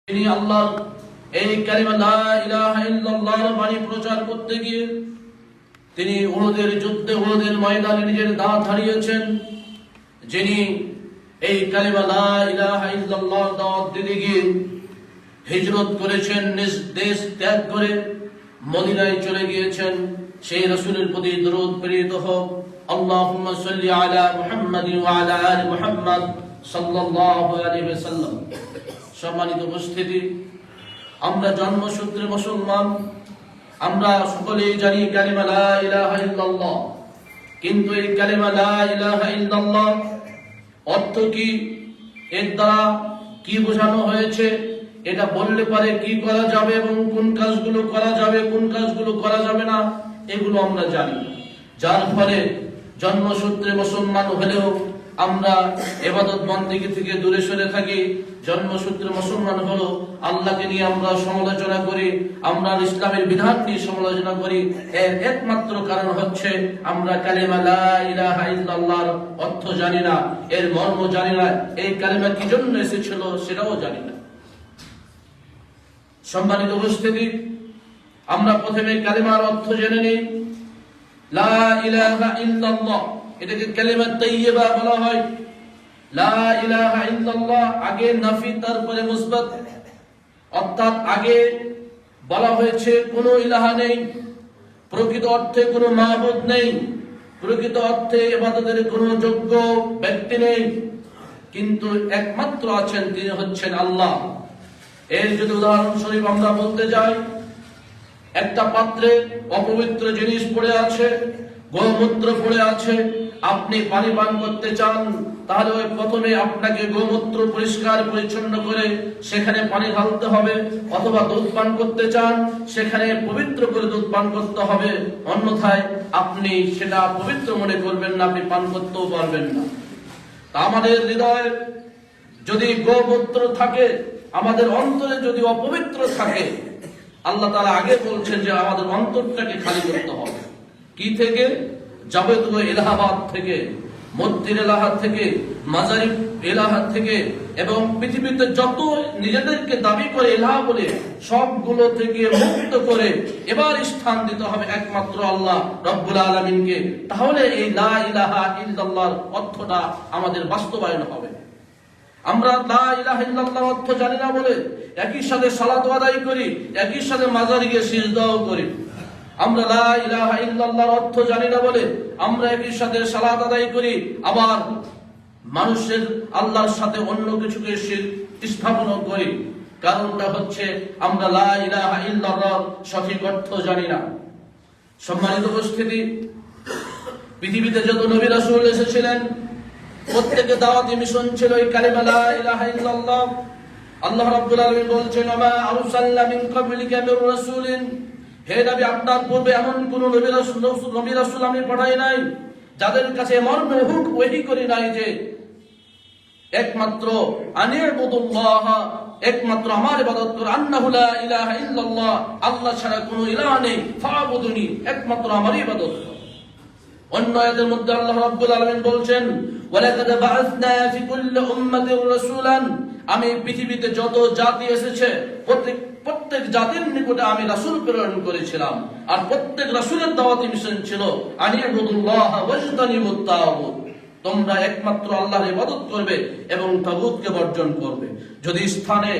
তিনি আল্লাহর এই কালিমা লা ইলাহা ইল্লাল্লাহর বাণী প্রচার করতে গিয়ে তিনি উহুদের যুদ্ধে উহুদের ময়দানে নিজের দাঁত হারিয়েছেন। যিনি এই কালিমা লা ইলাহা ইল্লাল্লাহর দাওয়াত দিতে গিয়ে হিজরত করেছেন, নিজ দেশ ত্যাগ করে মদিনায় চলে গিয়েছেন, সেই রাসূলের প্রতি দরুদ প্রেরিত হোক। আল্লাহুম্মা সাল্লি আলা মুহাম্মাদিন ওয়া আলা আলি মুহাম্মাদ সাল্লাল্লাহু আলাইহি ওয়াসাল্লাম। সম্মানিত উপস্থিতি, আমরা জন্মসূত্রে মুসলমান, আমরা সকলেই জানি কালিমা লা ইলাহা ইল্লাল্লাহ। কিন্তু এই কালিমা লা ইলাহা ইল্লাল্লাহ অর্থ কি, এর দ্বারা কি বোঝানো হয়েছে, এটা বললে পারে কি করা যাবে এবং কোন কাজগুলো করা যাবে, কোন কাজগুলো করা যাবে না, এগুলো আমরা জানি। যার ফলে জন্মসূত্রে মুসলমান হলেও আমরা ইবাদত বন্দেগী থেকে দূরে সরে থাকি। জন্মসূত্রে মুসলমান হলো আল্লাহকে নিয়ে আমরা সমালোচনা করি, আমরা ইসলামের বিধান নিয়ে সমালোচনা করি। এর একমাত্র কারণ হচ্ছে আমরা কালিমা লা ইলাহা ইল্লাল্লাহর অর্থ জানি না, এর মর্ম জানি না, এই কালিমা কি জন্য এসেছিল সেটাও জানি না। সম্মানিত উপস্থিতি, আমরা প্রথমে কালিমার অর্থ জেনে নিই। লা ইলাহা ইল্লাল্লাহ, এটাকে কালিমা তাইয়্যিবা বলা হয়। লা ইলাহা ইল্লাল্লাহ আগে নাফি, তারপরে মুসবাত, অর্থাৎ আগে বলা হয়েছে কোনো ইলাহা নেই, প্রকৃত অর্থে কোনো মাবুদ নেই, প্রকৃত অর্থে ইবাদতের কোনো যোগ্য ব্যক্তি নেই, কিন্তু একমাত্র আছেন, তিনি হচ্ছেন আল্লাহ। এর যদি উদাহরণস্বরূপ আমরা বলতে যাই, একটা পাত্রে অপবিত্র জিনিস পড়ে আছে, গোমূত্র পড়ে আছে, আপনি পানি পান করতে চান, তাহলে ওই প্রথমে আপনাকে গোমূত্র পরিষ্কার পরিচ্ছন্ন করে সেখানে পানি ঢালতে হবে, অথবা দুধ পান করতে চান সেখানে পবিত্র করে দুধ পান করতে হবে, অন্যথায় আপনি সেটা পবিত্র মনে করবেন না, আপনি পান করতেও পারবেন না। তা আমাদের হৃদয়ে যদি গোমূত্র থাকে, আমাদের অন্তরে যদি অপবিত্র থাকে, আল্লাহ তাআলা আগে বলছেন যে আমাদের অন্তরটাকে খালি করতে হবে। কি থেকে? যাবতীয় ইলাহাবাদ থেকে, মূর্তির ইলাহাত থেকে, মাজারি ইলাহাত থেকে, এবং পৃথিবীতে যত নিজেদেরকে দাবি করে ইলাহা বলে সবগুলো থেকে মুক্ত করে এবার স্থান দিতে হবে একমাত্র আল্লাহ রব্বুল আলামিনকে। তাহলে এই লা ইলাহা ইল্লাল্লাহর অর্থটা আমাদের বাস্তবায়ন হবে। আমরা লা ইলাহা ইল্লাল্লাহর অর্থ জানি না বলে একই সাথে সালাত আদায় করি, একই সাথে মাজারে গিয়ে সিজদাও করি। আমরা লা ইলাহা ইল্লাল্লাহর অর্থ জানি না বলে আমরা একই সাথে সালাত আদায় করি, আবার মানুষের আল্লাহর সাথে অন্য কিছুকে শিরক স্থাপন করি। কারণটা হচ্ছে আমরা লা ইলাহা ইল্লাল্লাহর সঠিক অর্থ জানি না। সম্মানিত উপস্থিতি, পৃথিবীতে যত নবী রাসূল এসেছিলেন প্রত্যেককে দাওয়াতি মিশন ছিল এই কালিমা লা ইলাহা ইল্লাল্লাহ। আল্লাহ রাব্বুল আলামিন বলছেন, ওয়া মা আরসালনা মিন ক্বাবলিকা মির রাসূলিন, হে নবী আপনার পূর্বে এমন কোন নবী রাসূল আমি পাঠাই নাই যাদের কাছে মর্মে ওহী করি নাই যে একমাত্র আনিবুদুল্লাহ, একমাত্র আমার ইবাদত করো, আন্নাহু লা ইলাহা ইল্লাল্লাহ, আল্লাহ ছাড়া কোনো ইলাহ নেই, ফাবুদুনি, একমাত্র আমার ইবাদত করো। অন্য আয়াতের মধ্যে আল্লাহ রাব্বুল আলামিন বলছেন, ওয়ালাকাদ বাআসনা ফি কুল্লি উম্মাতির রাসূলান, আমি পৃথিবীতে যত জাতি এসেছে প্রত্যেক জাতির নিকটে আমি রাসূল প্রেরণ করেছিলাম, আর প্রত্যেক রাসূলের দাওয়াতি মিশন ছিল আনিবুদুল্লাহ ওয়াজতানিবুত তাগুত, তোমরা একমাত্র আল্লাহর ইবাদত করবে এবং তাগুতকে বর্জন করবে। যদি স্থানে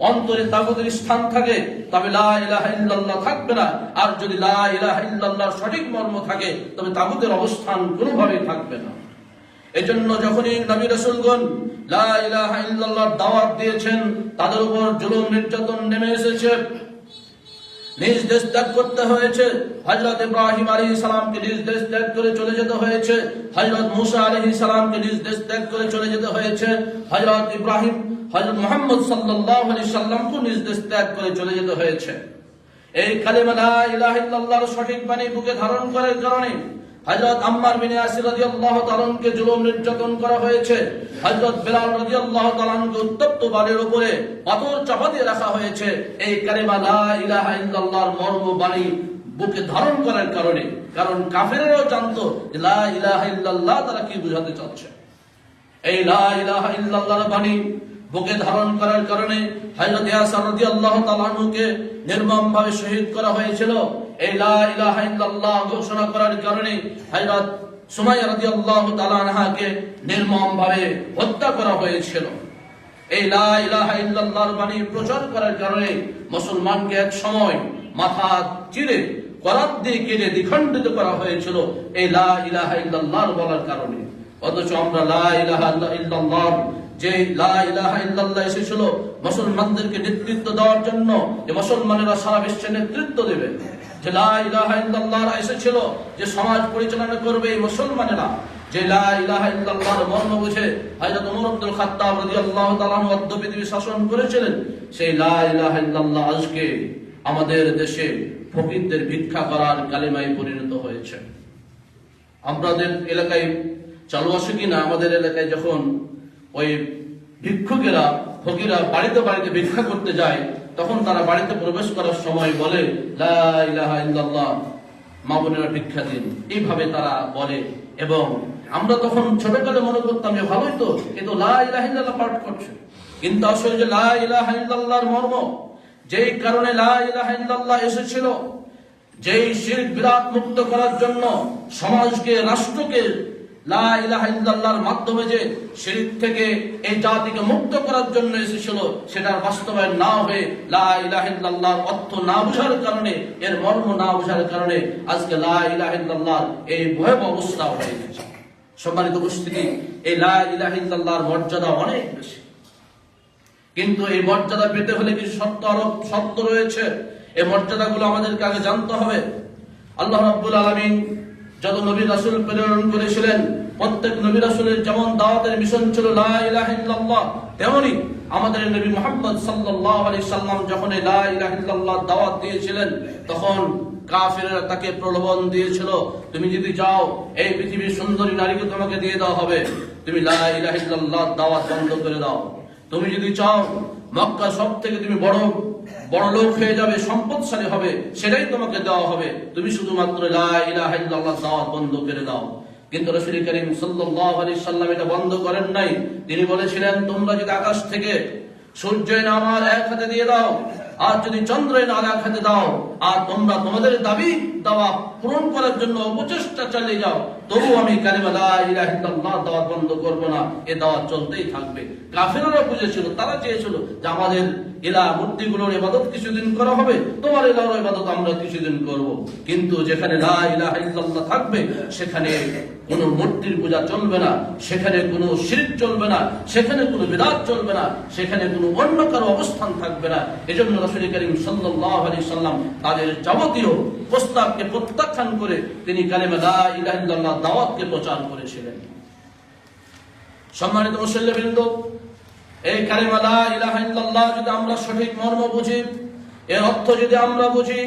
অন্তরে তাগুতের স্থান থাকে তবে লা ইলাহা ইল্লাল্লাহ থাকবে না, আর যদি লা ইলাহা ইল্লাল্লাহর সঠিক মর্ম থাকে তবে তাগুতের অবস্থান কোনোভাবেই থাকবে না। এজন্য যখনই নবী রাসূলগণ লা ইলাহা ইল্লাল্লাহর দাওয়াত দিয়েছেন, তাদের উপর জুলুম নির্যাতন নেমে এসেছে, নিজ দেশ ত্যাগ করতে হয়েছে। হযরত ইব্রাহিম আলাইহিস সালামকে নিজ দেশ ত্যাগ করে চলে যেতে হয়েছে, হযরত মুসা আলাইহিস সালামকে নিজ দেশ ত্যাগ করে চলে যেতে হয়েছে, হযরত মুহাম্মদ সাল্লাল্লাহু আলাইহি সাল্লামকে নিজ দেশ ত্যাগ করে চলে যেতে হয়েছে। এই কালিমা লা ইলাহা ইল্লাল্লাহর সঠিক বাণী বুকে ধারণ করার কারণে হযরত আম্মার বিন ইয়াসির রাদিয়াল্লাহু তাআলা কে জুলুম নির্যাতন করা হয়েছে, হযরত বিলাল রাদিয়াল্লাহু তাআলা কে উত্তপ্ত বালির উপরে পাথর চাপা দিয়ে রাখা হয়েছে, এই কালিমা লা ইলাহা ইল্লাল্লাহর মর্ম বাণী বুকে ধারণ করার কারণে। কারণ কাফেররাও জানতো যে লা ইলাহা ইল্লাল্লাহ তারা কি বোঝাতে চাচ্ছে। এই লা ইলাহা ইল্লাল্লাহর বাণী বুকে ধারণ করার কারণে হযরত ইয়াসির রাদিয়াল্লাহু তাআলা আনহুকে নির্মমভাবে শহীদ করা হয়েছিল। এই লা ইলাহা ইল্লাল্লাহ ঘোষণা করার কারণে হযরত সুমাইয়া রাদিয়াল্লাহু তাআলা আনহাকে নির্মমভাবে হত্যা করা হয়েছিল। এই লা ইলাহা ইল্লাল্লাহর বাণী প্রচার করার কারণে মুসলমানকে এক সময় মাথা চিরে করাত দিয়ে কেটে দ্বিখণ্ডিত করা হয়েছিল এই লা ইলাহা ইল্লাল্লাহ বলার কারণে। অথচ আমরা লা ইলাহা ইল্লাল্লাহ, যে লা ইলাহা ইল্লাল্লাহ এসেছিল মুসলমানদেরকে নেতৃত্ব দেওয়ার জন্য, যে মুসলমানেরা সারা বিশ্বে নেতৃত্ব দেবে, যে লা ইলাহা ইল্লাল্লাহ এসেছিল যে সমাজ পরিচালনা করবে এই মুসলমানেরা, যে লা ইলাহা ইল্লাল্লাহর মর্ম বুঝে হযরত ওমর ইবনে খাত্তাব রাদিয়াল্লাহু তাআলা অর্ধ পৃথিবী শাসন করেছিলেন, সেই লা ইলাহা ইল্লাল্লাহ আজকে আমাদের দেশে ফকিরদের ভিক্ষা করার কালিমায় পরিণত হয়েছে। আমাদের এলাকায় চালু আছে কিনা, আমাদের এলাকায় যখন ওই ভিক্ষুকেরা ফকিরা বাড়িতে বাড়িতে ভিক্ষা করতে যায়, তখন তারা বাড়িতে প্রবেশ করার সময় বলে লা ইলাহা ইল্লাল্লাহ, মা বোনেরা ভিক্ষা দিন, এইভাবে তারা বলে। এবং আমরা তখন ছোটকালে মনে করতাম যে ভালোই তো, কিন্তু লা ইলাহা ইল্লাল্লাহ পাঠ করছে, কিন্তু আসলে যে লা ইলাহা ইল্লাল্লাহর মর্ম, যেই কারণে লা ইলাহা ইল্লাল্লাহ এসেছিল, যেই শিরক বিদআত মুক্ত করার জন্য সমাজকে, রাষ্ট্রকে লা ইলাহা ইল্লাল্লাহর মাধ্যমে যে শিরক থেকে এই জাতিকে মুক্ত করার জন্য এসেছিল, সেটার বাস্তবায়ন না হয়ে লা ইলাহা ইল্লাল্লাহর অর্থ না বুঝার কারণে, এর মর্ম না বুঝার কারণে আজকে লা ইলাহা ইল্লাল্লাহর এই ভয়াবহ অবস্থা হয়ে গেছে। সম্মানিত উপস্থিতি, এই লা ইলাহা ইল্লাল্লাহর মর্যাদা অনেক বেশি, কিন্তু এই মর্যাদা পেতে হলে কিছু শর্ত রয়েছে। এই মর্যাদাগুলো আমাদেরকে আগে জানতে হবে। আল্লাহ রাব্বুল আলামিন যত নবী রাসূল প্রেরণ করেছিলেন, প্রত্যেক নবী রাসূলের যেমন দাওয়াতের মিশন ছিল লা ইলাহা ইল্লাল্লাহ, তেমনি আমাদের নবী মুহাম্মদ সাল্লাল্লাহু আলাইহি সাল্লাম যখন লা ইলাহা ইল্লাল্লাহ দাওয়াত দিয়েছিলেন, তখন কাফিররা তাকে প্রলোভন দিয়েছিল, তুমি যদি চাও এই পৃথিবীর সুন্দরী নারীকে তোমাকে দিয়ে দেওয়া হবে, তুমি লা ইলাহা ইল্লাল্লাহ দাওয়াত বন্ধ করে দাও। তুমি যদি চাও মক্কা সব থেকে তুমি বড় লোক হয়ে যাবে, সম্পদশালী হবে, সেটাই তোমাকে দেওয়া হবে, তুমি শুধুমাত্র লা ইলাহা ইল্লাল্লাহ দাওয়াত বন্ধ করে দাও। কিন্তু রাসূল করিম সাল্লাল্লাহু আলাইহি সাল্লাম এটা বন্ধ করেন নাই। তিনি বলেছিলেন, তোমরা যদি আকাশ থেকে সূর্যের আমার এক হাতে দিয়ে দাও, আর যদি চন্দ্রের আর এক হাতে দাও, আর তোমরা তোমাদের দাবি দাওয়া পূরণ করার জন্য অপচেষ্টা চালিয়ে যাও, তবু আমি কালিমা লা ইলাহা ইল্লাল্লাহ দাওয়াত বন্ধ করব না, এ দাওয়াত চলতেই থাকবে। কাফিররা বুঝেছিল, তারা চেয়েছিল যে আমাদের ইলাহ মূর্তিগুলোর ইবাদত কিছুদিন করা হবে, তোমার ইলাহর ইবাদত আমরা কিছুদিন করব। কিন্তু যেখানে লা ইলাহা ইল্লাল্লাহ থাকবে, সেখানে কোনো মূর্তির পূজা চলবে না, সেখানে কোনো শিরক চলবে না, সেখানে কোনো বিদআত চলবে না, সেখানে কোনো অন্য কারো অবস্থান থাকবে না। এজন্য রাসূল করিম সাল্লাল্লাহু আলাইহি সাল্লাম তাদের যাবতীয় প্রস্তাবকে প্রত্যাখ্যান করে তিনি কালিমা লা ইলাহা ইল্লাল্লাহ দাওয়াতকে প্রচার করেছিলেন। সম্মানিত মুসল্লিবৃন্দ, এই কালিমা লা ইলাহা ইল্লাল্লাহ যদি আমরা সঠিক মর্ম বুঝি, এর অর্থ যদি আমরা বুঝি,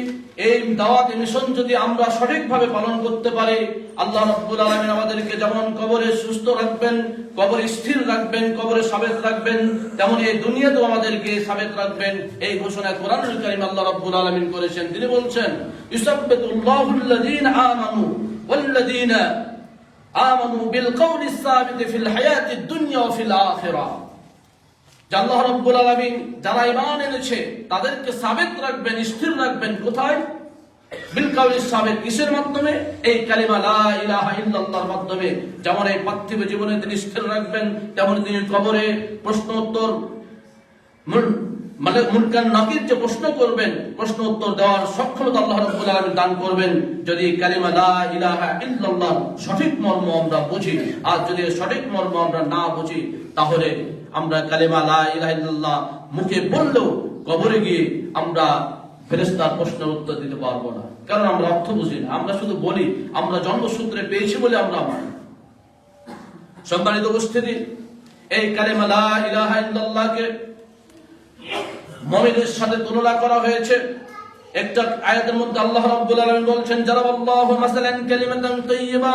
এই দাওয়াতি মিশন যদি আমরা সঠিকভাবে পালন করতে পারি, আল্লাহ রাব্বুল আলামিন আমাদেরকে যেমন কবরে সুস্থ রাখবেন, কবরে স্থির রাখবেন, কবরে সাবেত রাখবেন, তেমন এই দুনিয়াতেও আমাদেরকে সাবেত রাখবেন। এই ঘোষণা কোরআনুল কারীম আল্লাহ রাব্বুল আলামিন করেছেন। তিনি বলছেন, ইউসাব্বিতুল্লাহুল্লাযীনা আমানু ওয়াল্লাযীনা আমানু বিল কওলিস সাবিত ফিল হায়াতিদ দুনিয়া ওয়া ফিল আখিরাহ। আল্লাহ রাব্বুল আলামিন যারা ঈমান এনেছে তাদেরকে সাবিত রাখবেন, স্থির রাখবেন। কোথায়? বিল কাউলিস সাবিত, কিসের মাধ্যমে? এই কালিমা লা ইলাহা ইল্লাল্লাহর মাধ্যমে। যেমন এই পার্থিব জীবনে তিনি স্থির রাখবেন, তেমন তিনি কবরে প্রশ্ন উত্তর মুনকার নাকির যে প্রশ্ন করবেন, প্রশ্ন উত্তর দেওয়ার সক্ষমতা আল্লাহ রাব্বুল আলামিন দান করবেন, যদি কালিমা লা ইলাহা ইল্লাল্লাহ সঠিক মর্ম আমরা বুঝি। আর যদি সঠিক মর্ম আমরা না বুঝি, তাহলে আমরা কালিমা লা ইলাহা ইল্লাল্লাহ মুখে বললেও কবরে গিয়ে আমরা ফেরেশতার প্রশ্নের উত্তর দিতে পারবো না, কারণ আমরা অর্থ বুঝি না। আমরা শুধু বলি, আমরা জন্মসূত্রে পেয়েছি বলে আমরা মানি। সম্মানিত উপস্থিতি, এই কালিমা লা ইলাহা ইল্লাল্লাহকে মুমিনের সাথে তুলনা করা হয়েছে। একটা আয়াতের মধ্যে আল্লাহ রাব্বুল আলামিন বলছেন, জারাবাল্লাহু মাসালান কালিমাতান তাইয়্যিবা।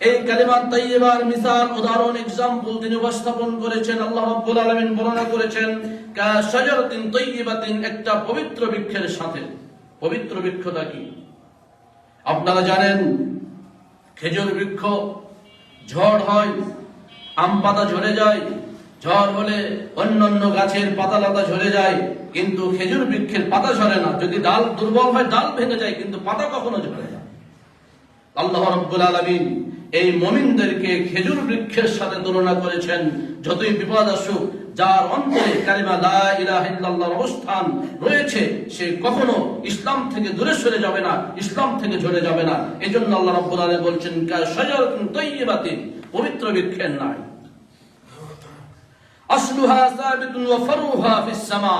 এই কালিমা তাইয়্যিবার মিসাল, উদাহরণ, एग्जांपल তিনি উপস্থাপন করেছেন। আল্লাহ রাব্বুল আলামিন বর্ণনা করেছেন, কা শাজারাতিন তাইয়্যিবাতিন, একটা পবিত্র বৃক্ষের সাথে। পবিত্র বৃক্ষটা কি আপনারা জানেন? খেজুর বৃক্ষ ঝড় হয়, আম পাতা ঝরে যায়, ঝড় হলে অন্যান্য গাছের পাতা লতা ঝরে যায়, কিন্তু খেজুর বৃক্ষের পাতা ঝরে না। যদি ডাল দুর্বল হয় ডাল ভেঙে যায়, কিন্তু পাতা কখনো ঝরে না। আল্লাহ রাব্বুল আলামিন এই মুমিনদেরকে খেজুর বৃক্ষের সাথে তুলনা করেছেন। যতই বিপদ আসুক, যার অন্তরে কালিমা লা ইলাহা ইল্লাল্লাহর অবস্থান রয়েছে, সে কখনো ইসলাম থেকে দূরে সরে যাবে না, ইসলাম থেকে ঝরে যাবে না। এজন্য আল্লাহ রাব্বুল আলামিন বলছেন কাশাজারাতিন তাইয়্যিবাতিন, পবিত্র বৃক্ষের ন্যায়। আসলুহা সাবিতুন ওয়া ফারুহা ফিস সামা,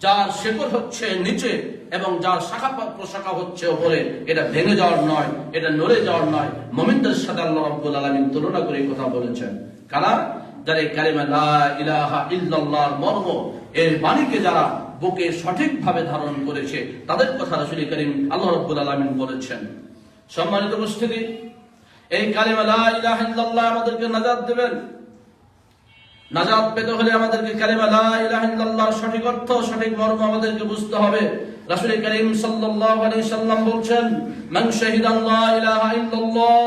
যার শেকড় হচ্ছে নিচে এবং যার শাখা প্রশাখা হচ্ছে উপরে। এটা ভেঙে যাওয়ার নয়, এটা নড়ে যাওয়ার নয়। মুমিনদের সাথে আল্লাহ রাব্বুল আলামিন তুলনা করে কথা বলেছেন। কারা? যারা এই কালিমা লা ইলাহা ইল্লাল্লাহর মর্ম, এর বাণীকে যারা বুকে সঠিকভাবে ধারণ করেছে, তাদের কথা রাসূল করিম আল্লাহ রাব্বুল আলামিন বলেছেন। সম্মানিত উপস্থিতি, এই কালিমা লা ইলাহা ইল্লাল্লাহ আমাদেরকে নাজাত দেবেন। নাজাত পেতে হলে আমাদেরকে কালিমা লা ইলাহা ইল্লাল্লাহর সঠিক অর্থ, সঠিক মর্ম আমাদেরকে বুঝতে হবে। রাসূল করিম সাল্লাল্লাহু আলাইহি সাল্লাম বলছেন, মান শাহিদা লা ইলাহা ইল্লাল্লাহ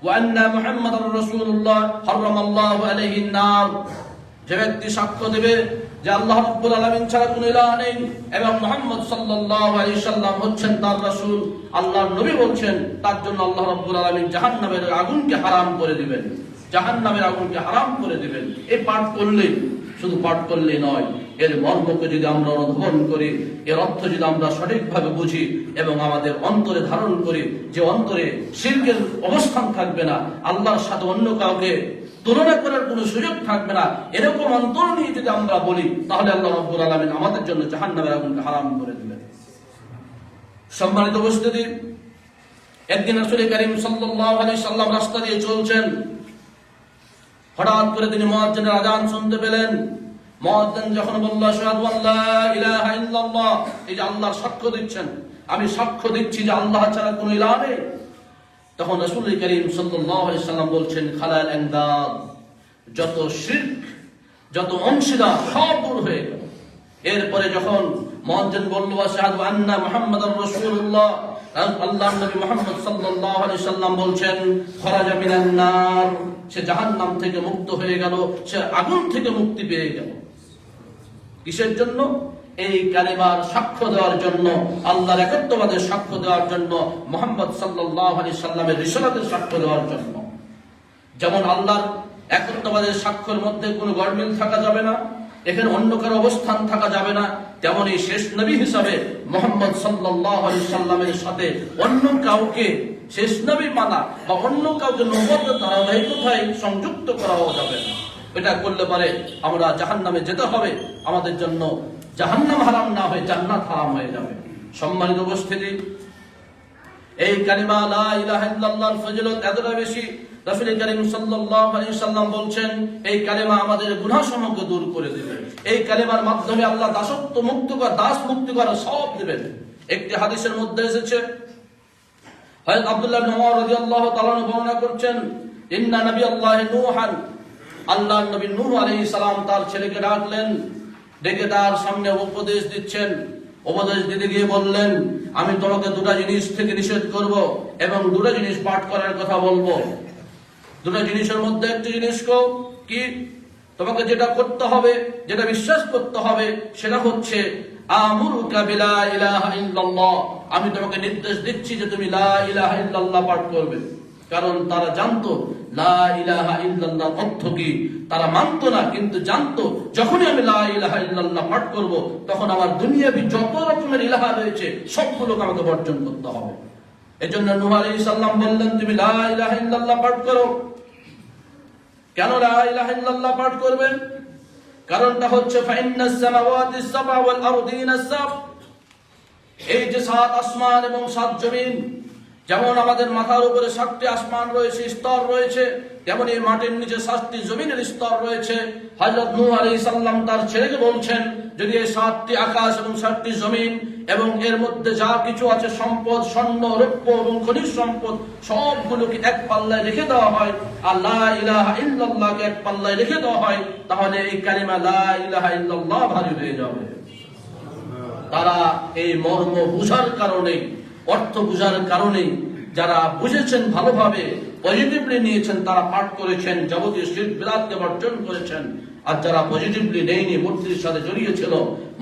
ওয়া আন্না মুহাম্মাদুর রাসূলুল্লাহ হারামাল্লাহু আলাইহিন নার, যে ব্যক্তি সাক্ষ্য দেবে যে আল্লাহ রাব্বুল আলামিন ছাড়া কোনো ইলাহ নেই এবং মুহাম্মদ সাল্লাল্লাহু আলাইহি সাল্লাম হচ্ছেন তার রাসূল, আল্লাহর নবী বলছেন, তার জন্য আল্লাহ রাব্বুল আলামিন জাহান্নামের আগুনকে হারাম করে দিবেন, জাহান্নামের আগুনকে হারাম করে দিবেন। এই পাঠ করলেই, শুধু পাঠ করলেই নয়, এর মর্মকে যদি আমরা অনুধাবন করি, এর অর্থ যদি আমরা সঠিকভাবে বুঝি এবং আমাদের অন্তরে ধারণ করি, যে অন্তরে শিরকের অবস্থান থাকবে না, আল্লাহর সাথে অন্য কাউকে তুলনা করার কোনো সুযোগ থাকবে না, এরকম অন্তর নিয়ে যদি আমরা বলি, তাহলে আল্লাহ রাব্বুল আলামিন আমাদের জন্য জাহান্নামের আগুনকে হারাম করে দিবেন। সম্মানিত উপস্থিতি, একদিন রাসূল করিম সাল্লাল্লাহু আলাইহি সাল্লাম রাস্তা দিয়ে চলছেন। হঠাৎ করে তিনি মুয়াজ্জিনের আযান শুনতে পেলেন। মুয়াজ্জিন যখন বলল আশহাদু আল্লা ইলাহা ইল্লাল্লাহ, এই যে আল্লাহর সাক্ষ্য দিচ্ছেন, আমি সাক্ষ্য দিচ্ছি যে আল্লাহ ছাড়া কোনো ইলাহ নেই, তখন রাসূল করিম সাল্লাল্লাহু আলাইহি সাল্লাম বলছেন খালাল আন্দাদ, যত শিরক, যত অংশীদার সব দূর হয়ে গেল। এরপরে যখন মুয়াজ্জিন বলল আশহাদু আন্না মুহাম্মাদুর রাসূলুল্লাহ, আল্লাহর নবী মুহাম্মদ সাল্লাল্লাহু আলাইহি সাল্লাম বলছেন খরাজা মিনান নার, সে জাহান্নাম থেকে মুক্ত হয়ে গেল, সে আগুন থেকে মুক্তি পেয়ে গেল। কিসের জন্য? এই কালিমার সাক্ষ্য দেওয়ার জন্য, আল্লাহর একত্ববাদের সাক্ষ্য দেওয়ার জন্য, মুহাম্মদ সাল্লাল্লাহু আলাইহি সাল্লামের রিসালাতের সাক্ষ্য দেওয়ার জন্য। যেমন আল্লাহর একত্ববাদের সাক্ষ্যের মধ্যে কোনো গড়মিল থাকা যাবে না, এখানে অন্য কারো অবস্থান থাকা যাবে না, তেমনি শেষ নবী হিসাবে মুহাম্মদ সাল্লাল্লাহু আলাইহি সাল্লামের সাথে অন্য কাউকে শেষ নবী মানা বা অন্য কাউকে নবুয়তের ধারাবাহিকতায় সংযুক্ত করাও যাবে না। এটা করলে পরে আমরা জাহান্নামে যেতে হবে, আমাদের জন্য জাহান্নাম হারাম না হয়ে জান্নাত হারাম হয়ে যাবে। সম্মানিত উপস্থিতি, এই কালিমা লা ইলাহা ইল্লাল্লাহর ফজিলত এতটা বেশি, রাসূল করিম সাল্লাল্লাহু আলাইহি সাল্লাম বলছেন এই কালিমা আমাদের গুনাহসমূহকে দূর করে দিবে। এই কালিমার মাধ্যমে আল্লাহ দাসত্ব মুক্ত করা, দাস মুক্ত করা সব দিবেন। একটি হাদিসের মধ্যে এসেছে, হযরত আব্দুল্লাহ ইবনে ওমর রাদিয়াল্লাহু তাআলা বর্ণনা করছেন, ইন্না নবিয়াল্লাহি নূহান, আল্লাহর নবী নূহ আলাইহিস সালাম তার ছেলেকে ডাকলেন, ডেকে তার সামনে উপদেশ দিচ্ছেন। উপদেশ দিতে গিয়ে বললেন, আমি তোমাকে দুটো জিনিস থেকে নিষেধ করব এবং দুটো জিনিস পাঠ করার কথা বলবো। দুটো জিনিসের মধ্যে একটি জিনিস কি, তোমাকে যেটা করতে হবে, যেটা বিশ্বাস করতে হবে, সেটা হচ্ছে আমুরুকা বিলা ইলাহা ইল্লাল্লাহ, আমি তোমাকে নির্দেশ দিচ্ছি যে তুমি লা ইলাহা ইল্লাল্লাহ পাঠ করবে। কারণ তারা জানতো লা ইলাহা ইল্লাল্লাহ অর্থ কি, তারা মানতো না, কিন্তু জানতো যখনই আমি লা ইলাহা ইল্লাল্লাহ পাঠ করব, তখন আমার দুনিয়াবি যত রকমের ইলাহা রয়েছে সবগুলোকে আমাকে বর্জন করতে হবে। এজন্য নূহ আলাইহিস সালাম বললেন, তুমি লা ইলাহা ইল্লাল্লাহ পাঠ করো। কেন লা ইলাহা ইল্লাল্লাহ পাঠ করবেন? কারণটা হচ্ছে ফাইন্নাস সামাওয়াতিস সাবআ ওয়াল আরদিনাস সাব, এই যে সাত আসমান এবং সাত জমিন, যেমন আমাদের মাথার উপরে 7টি আসমান রয়েছে, স্তর রয়েছে, তেমনি এই মাটির নিচে 7টি জমিনের স্তর রয়েছে। হযরত নূহ আলাইহিস সালাম তার ছেলেকে বলছেন, যদি এই 7টি আকাশ এবং 7টি জমিন এবং এর মধ্যে যা কিছু আছে সম্পদ, স্বর্ণ, রৌপ্য এবং খনিজ সম্পদ, সবগুলোকে এক পাল্লায় রেখে দেওয়া হয় আর লা ইলাহা ইল্লাল্লাহকে এক পাল্লায় রেখে দেওয়া হয়, তাহলে এই কালিমা লা ইলাহা ইল্লাল্লাহ ভারী হয়ে যাবে। তারা এই মর্ম বুঝার কারণে, অর্থ বুঝার কারণে, যারা বুঝেছেন ভালোভাবে, পজিটিভলি নিয়েছেন, তারা পাঠ করেছেন, যাবতীয় শিরক বিদআতকে বর্জন করেছেন আর যারা পজিটিভলি নেয়নি, মূর্তির সাথে জড়িয়ে ছিল,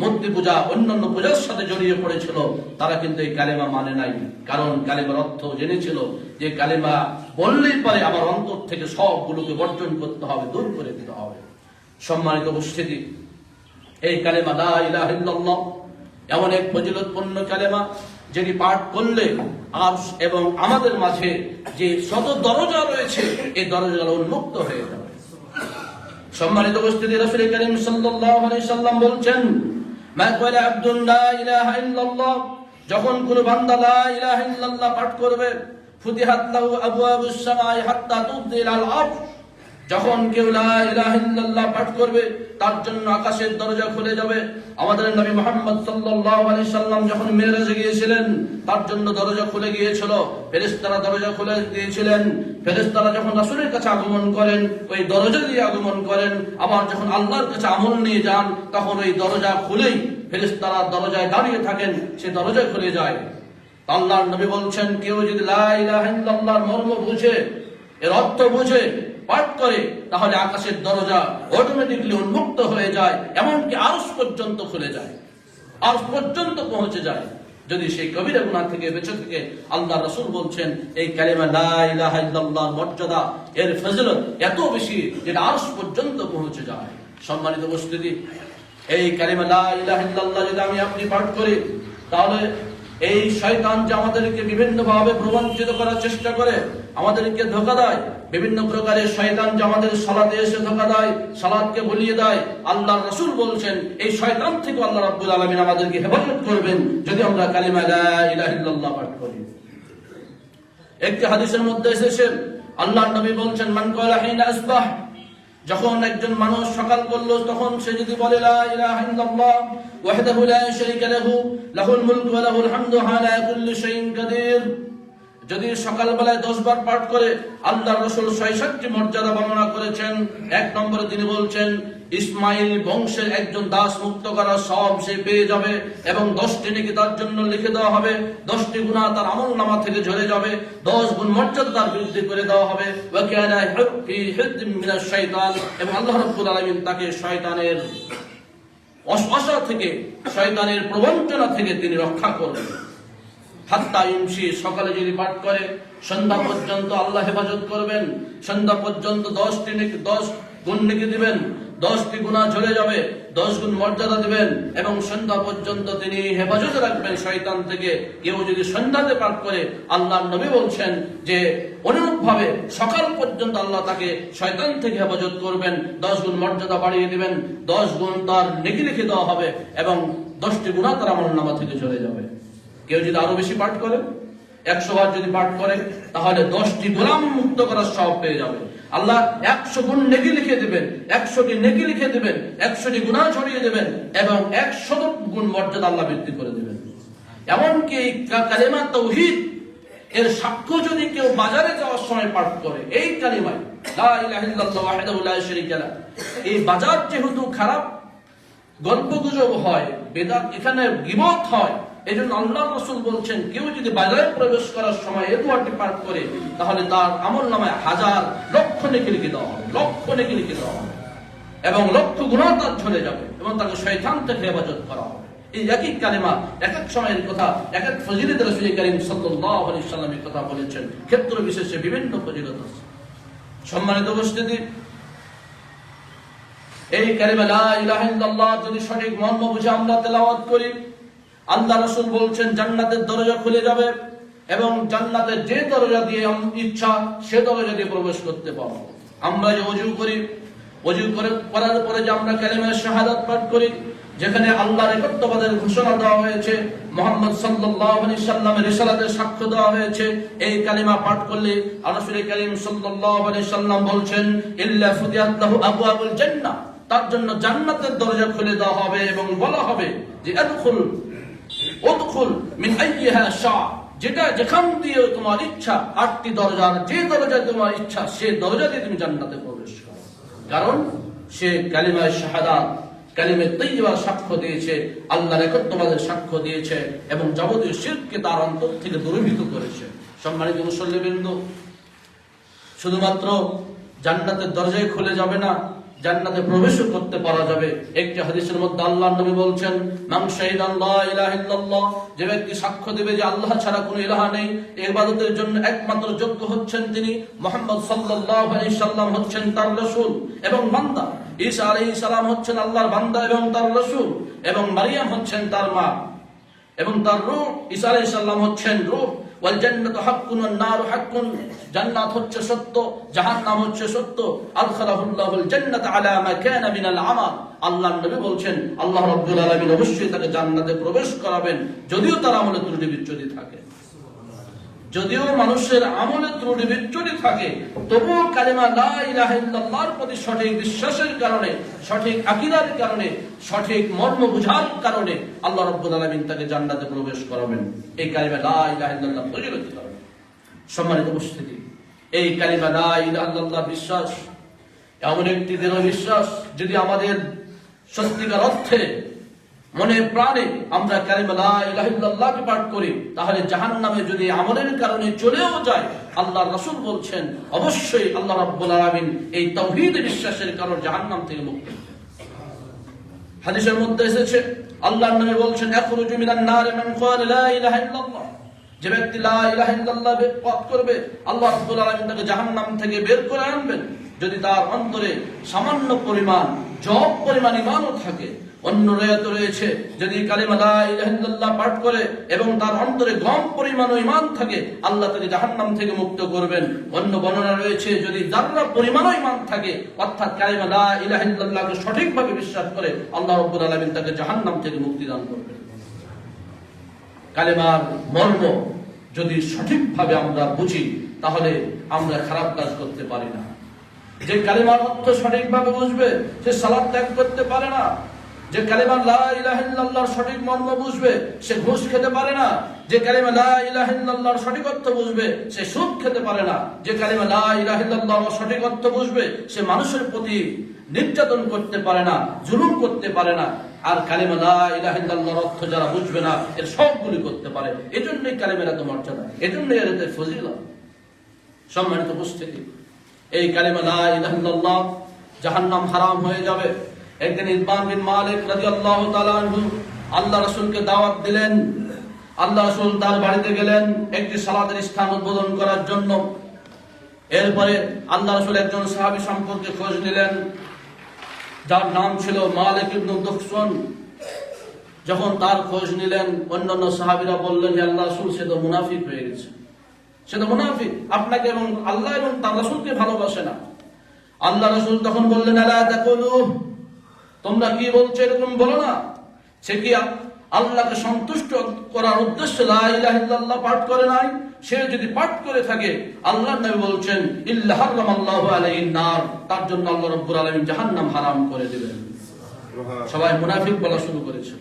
মূর্তি পূজা অন্যান্য পূজার সাথে জড়িয়ে পড়েছিল, তারা কিন্তু এই কালেমা মানে নাই। কারণ কালেমার অর্থ জেনেছিল যে কালেমা বললেই পারে আমার অন্তর থেকে সবগুলোকে বর্জন করতে হবে, দূর করে দিতে হবে। সম্মানিত উপস্থিতি, এই কালেমা লা ইলাহা ইল্লাল্লাহ এমন এক ফজিলতপূর্ণ কালেমা, যেটি পাঠ করলে আরশ এবং আমাদের মাঝে যে শত দরজা রয়েছে এই দরজাগুলো উন্মুক্ত হয়ে যাবে। সম্মানিত উপস্থিতি, রাসূল করিম সাল্লাল্লাহু আলাইহি সাল্লাম বলছেন, মা ক্বালা আবদুন লা ইলাহা ইল্লাল্লাহ, যখন কোন বান্দা লা ইলাহা ইল্লাল্লাহ পাঠ করবে, ফুতিহাত লাহু আবওয়াবুস সামাই হাত্তা তুফদি ইলাল আরশ, যখন কেউ লা ইলাহা ইল্লাল্লাহ পাঠ করবে তার জন্য আকাশের দরজা খুলে যাবে। আমাদের নবী মুহাম্মদ সাল্লাল্লাহু আলাইহি সাল্লাম যখন মিরাজে গিয়েছিলেন তার জন্য দরজা খুলে গিয়েছিল, ফেরেশতারা দরজা খুলে দিয়েছিলেন। ফেরেশতারা যখন রাসূলের কাছে আগমন করেন ওই দরজা দিয়ে আগমন করেন, আবার যখন আল্লাহর কাছে আমল নিয়ে যান তখন ওই দরজা খুলেই ফেরেশতারা দরজায় দাঁড়িয়ে থাকেন, সে দরজা খুলে যায়। আল্লাহর নবী বলছেন, কেউ যদি লা ইলাহা ইল্লাল্লাহর মর্ম বুঝে, এর অর্থ বুঝে পাঠ করে, তাহলে আকাশের দরজা অটোমেটিকলি উন্মুক্ত হয়ে যায়, এমনকি আরশ পর্যন্ত খুলে যায়, আরশ পর্যন্ত পৌঁছে যায়। যদি সেই কবিরা গুনাহ থেকে বেঁচে থেকে, আল্লাহ রাসূল বলছেন এই কালেমা লা ইলাহা ইল্লাল্লাহর মর্যাদা, এর ফজিলত এত বেশি যেটা আরশ পর্যন্ত পৌঁছে যায়। সম্মানিত উপস্থিতি, এই কালেমা লা ইলাহা ইল্লাল্লাহ যদি আমি আপনি পাঠ করি, তাহলে এই শয়তান যে আমাদেরকে বিভিন্ন ভাবে প্রবঞ্চিত করার চেষ্টা করে, আমাদেরকে ধোঁকা দেয়, বিভিন্ন প্রকারের শয়তান যে আমাদের সালাতে এসে ধোঁকা দেয়, সালাতকে ভুলিয়ে দেয়, আল্লাহর রাসূল বলছেন এই শয়তান থেকে আল্লাহ রাব্বুল আলামিন আমাদেরকে হেফাজত করবেন যদি আমরা কালিমা লা ইলাহা ইল্লাল্লাহ পাঠ করি। একটি হাদিসের মধ্যে এসেছে, আল্লাহর নবী বলছেন, মান ক্বালা হিনা আসবাহ, যখন একজন মানুষ সকাল করলো তখন সে যদি বলে লা ইলাহা ইল্লাল্লাহ ওয়াহদাহু লা শারীকা লাহু লাহুল মুলকু ওয়া লাহুল হামদু আলা কুল্লি শাইইন কাদির, যদি সকালবেলায় 10 বার পাঠ করে, আল্লাহর রাসূল ৬৬টি মর্যাদা বর্ণনা করেছেন। এক নম্বরে তিনি বলছেন ইসমাইল বংশের একজন দাস মুক্ত করার সব সে পেয়ে যাবে এবং 10টি নেকি তার জন্য লিখে দেওয়া হবে, 10টি গুনাহ তার আমলনামা থেকে ঝরে যাবে, 10 গুণ মর্যাদা তার বৃদ্ধি করে দেওয়া হবে। ওয়া কানা ফি হিজম মিনাশ শাইতান, এবং আল্লাহ রাব্বুল আলামিন তাকে শয়তানের ওয়াসওয়াসা থেকে, শয়তানের প্রবঞ্চনা থেকে তিনি রক্ষা করবেন। হাত্তা ইমশি, সকালে যদি পাঠ করে সন্ধ্যা পর্যন্ত আল্লাহ হেফাজত করবেন, সন্ধ্যা পর্যন্ত 10 গুণ নেকি দিবেন, 10টি গুনাহ ঝরে যাবে, 10 গুণ মর্যাদা দিবেন এবং সন্ধ্যা পর্যন্ত তিনি হেফাজতে রাখবেন শয়তান থেকে। কেউ যদি সন্ধ্যাতে পাঠ করে, আল্লাহর নবী বলছেন যে অনুরূপভাবে সকাল পর্যন্ত আল্লাহ তাকে শয়তান থেকে হেফাজত করবেন, 10 গুণ মর্যাদা বাড়িয়ে দিবেন, 10 গুণ তার নেকি লিখে দেওয়া হবে এবং 10টি গুনাহ তার আমলনামা থেকে ঝরে যাবে। কেউ যদি আরো বেশি পাঠ করে, 100 বার যদি পাঠ করে, তাহলে 10টি গোলাম মুক্ত করার সওয়াব পেয়ে যাবে। আল্লাহ 100 গুণ নেকি লিখে দিবেন, 100টি নেকি লিখে দিবেন, 100টি গুনাহ ছড়িয়ে দিবেন এবং 100 গুণ মর্যাদা আল্লাহ বৃদ্ধি করে দিবেন। এমনকি কালেমা তাওহীদ এর সাক্ষ্য যদি কেউ বাজারে যাওয়ার সময় পাঠ করে, এই কালিমায় লা ইলাহা ইল্লাল্লাহু ওয়াহদাহু লা শারীকা লাহু, এই বাজার যেহেতু খারাপ, গল্পগুজব হয়, বেদাত, এখানে গীবত হয়, এজন্য আল্লাহ রাসূল বলছেন কেউ যদি বাজারে প্রবেশ করার সময় এই দোয়াটি পাঠ করে, তাহলে তার আমলনামায় 1000 লক্ষ নেকি লিখে দেওয়া হবে, লক্ষ নেকি লিখে দেওয়া হবে এবং লক্ষ গুনাহ তার ঝরে যাবে এবং তাকে শয়তান থেকে হেফাজত করা হবে। এই একই কালেমা এক এক সময়ের কথা, এক এক ফজিলত রাসূল করিম সাল্লাল্লাহু আলাইহি সাল্লামের কথা বলেছেন, ক্ষেত্র বিশেষে বিভিন্ন ফজিলত আছে। সম্মানিত উপস্থিতি, এই কালেমা লা ইলাহা ইল্লাল্লাহ যদি সঠিক মর্ম বুঝে আমরা তেলাওয়াত করি, আল্লাহ রাসূল বলছেন জান্নাতের দরজা খুলে যাবে এবং জান্নাতের যে দরজা দিয়ে ইচ্ছা সে দরজা দিয়ে প্রবেশ করতে পারবো। আমরা যে ওযু করি, ওযু করার পরে যে আমরা কালিমা শাহাদাত পাঠ করি, যেখানে আল্লাহর একত্ববাদের ঘোষণা দেওয়া হয়েছে, মুহাম্মদ সাল্লাল্লাহু আলাইহি সাল্লামের রিসালাতের সাক্ষ্য দেওয়া হয়েছে, এই কালিমা পাঠ করলে রাসূল করিম সাল্লাল্লাহু আলাইহি সাল্লাম বলছেন ইল্লা ফুতিহাত লাহু আবওয়াবুল জান্নাহ, তার জন্য জান্নাতের দরজা খুলে দেওয়া হবে এবং বলা হবে যে উদখুল মিন আইয়িহা শা, যেটা যেখান দিয়ে তোমার ইচ্ছা, 8টি দরজার যে দরজায় তোমার ইচ্ছা সে দরজা দিয়ে তুমি জান্নাতে প্রবেশ করো। কারণ সে কালিমা শাহাদাত, কালিমে তাইয়্যিবার সাক্ষ্য দিয়েছে, আল্লাহর একত্ববাদের সাক্ষ্য দিয়েছে এবং যাবতীয় শিরককে তার অন্তর থেকে দূরীভূত করেছে। সম্মানিত মুসল্লিবৃন্দ, শুধুমাত্র জান্নাতের দরজায় খুলে যাবে না, জান্নাতে প্রবেশ করতে পারা যাবে। একটি হাদিসের মধ্যে আল্লাহর নবী বলছেন, মান শাহিদা লা ইলাহা ইল্লাল্লাহ, যে ব্যক্তি সাক্ষ্য দেবে যে আল্লাহ ছাড়া কোনো ইলাহা নেই, ইবাদতের জন্য একমাত্র যোগ্য হচ্ছেন তিনি, মুহাম্মদ সাল্লাল্লাহু আলাইহি সাল্লাম হচ্ছেন তার রাসূল এবং বান্দা, ঈসা আলাইহিস সালাম হচ্ছেন আল্লাহর বান্দা এবং তার রাসূল, এবং মারিয়াম হচ্ছেন তার মা এবং তার রূহ, ঈসা আলাইহিস সালাম হচ্ছেন রূহ, ওয়াল জান্নাতু হাক্কুন ওয়ান নারু হাক্কুন, জান্নাত হচ্ছে সত্য, জাহান্নাম হচ্ছে সত্য, আদখালাহুল্লাহুল জান্নাত আলা মা কানা মিনাল আমাল। আল্লাহর নবী বলছেন আল্লাহ রাব্বুল আলামিন অবশ্যই তাকে জান্নাতে প্রবেশ করাবেন, যদিও তার আমলে ত্রুটি বিচ্যুতি থাকে। যদিও মানুষের আমলে ত্রুটি বিচ্যুতি থাকে, তবুও কালিমা লা ইলাহা ইল্লাল্লাহর প্রতি সঠিক বিশ্বাসের কারণে, সঠিক আকীদার কারণে, সঠিক মর্ম বুঝার কারণে আল্লাহ রাব্বুল আলামিন তাকে জান্নাতে প্রবেশ করাবেন। এই কালিমা লা ইলাহা ইল্লাল্লাহ ফজিলত কারণে। সম্মানিত উপস্থিতি, এই কালিমা লা ইলাহা ইল্লাল্লাহ বিশ্বাস এমন একটি দৃঢ় বিশ্বাস, যদি আমাদের সত্যিকার অর্থে মনে প্রাণে আমরা কালিমা লা ইলাহা ইল্লাল্লাহকে পাঠ করি, তাহলে জাহান্নামে যদি আমলের কারণে চলেও যায়, আল্লাহর রাসূল বলছেন অবশ্যই আল্লাহ রাব্বুল আলামিন এই তাওহীদ বিশ্বাসের কারণে জাহান্নাম থেকে মুক্ত। হাদিসের মধ্যে এসেছে আল্লাহর নবী বলছেন, ইয়াখরুজু মিনান নার মান ক্বালা লা ইলাহা ইল্লাল্লাহ, যে ব্যক্তি লা ইলাহা ইল্লাল্লাহ পাঠ করবে, আল্লাহ রাব্বুল আলামিন তাকে জাহান্নাম থেকে বের করে আনবেন, যদি তার অন্তরে সামান্য পরিমাণ জব পরিমাণ ঈমানও থাকে। অন্য রায়াতে রয়েছে, যদি কালিমা লা ইলাহা ইল্লাল্লাহ পাঠ করে এবং তার অন্তরে গম পরিমাণ ঈমান থাকে, আল্লাহ তাকে জাহান্নাম থেকে মুক্ত করবেন। অন্য বর্ণনা রয়েছে, যদি যাররা পরিমাণ ঈমান থাকে, অর্থাৎ কালিমা লা ইলাহা ইল্লাল্লাহকে সঠিকভাবে বিশ্বাস করে, আল্লাহ রাব্বুল আলামিন তাকে জাহান্নাম থেকে মুক্তি দান করবেন। কালিমার মর্ম যদি সঠিকভাবে আমরা বুঝি, তাহলে আমরা খারাপ কাজ করতে পারি না। যে কালিমার অর্থ সঠিকভাবে বুঝবে, সে সালাত ত্যাগ করতে পারে না। যে কালিমা লা ইলাহা ইল্লাল্লাহর সঠিক মর্ম বুঝবে, সে ঘুষ খেতে পারে না। যে কালিমা লা ইলাহা ইল্লাল্লাহর সঠিক অর্থ বুঝবে, সে সুদ খেতে পারে না। যে কালিমা লা ইলাহা ইল্লাল্লাহর সঠিক অর্থ বুঝবে, সে মানুষের প্রতি নির্যাতন করতে পারে না, জুলুম করতে পারে না। আর কালিমা লা ইলাহা ইল্লাল্লাহর অর্থ যারা বুঝবে না, এর সবগুলি করতে পারে। এজন্যই কালিমার এত মর্যাদা, এজন্যই এর এত ফজিলত। সম্মানিত উপস্থিতি, এই কালিমা লা ইলাহা ইল্লাল্লাহ, জাহান্নাম হারাম হয়ে যাবে। একদিন ইতবান বিন মালিক রাদিয়াল্লাহু তাআলা আনহু আল্লাহ রাসূলকে দাওয়াত দিলেন। আল্লাহ রাসূল তার বাড়িতে গেলেন একটি সালাতের স্থান উদ্বোধন করার জন্য। এরপরে আল্লাহ রাসূল একজন সাহাবী সম্পর্কে খোঁজ নিলেন, যার নাম ছিল মালিক ইবনে দুখশন। যখন তার খোঁজ নিলেন, অন্যান্য সাহাবীরা বললেন, হে আল্লাহ রাসূল, সে তো মুনাফিক হয়ে গেছে, সে তো মুনাফিক, আপনাকে এবং আল্লাহ এবং তার রাসূলকে ভালোবাসে না। আল্লাহ রাসূল তখন বললেন, আলা তাকুলু, তোমরা কি বলছো, এরকম বলো না। সে কি আল্লাহকে সন্তুষ্ট করার উদ্দেশ্যে লা ইলাহা ইল্লাল্লাহ পাঠ করে নাই? সে যদি পাঠ করে থাকে, আল্লাহর নবী বলছেন, ইল্লা হারামাল্লাহু আলাইহিন নার, তার জন্য আল্লাহ রাব্বুল আলামিন জাহান্নাম হারাম করে দিবেন। সবাই মুনাফিক বলা শুরু করেছিল।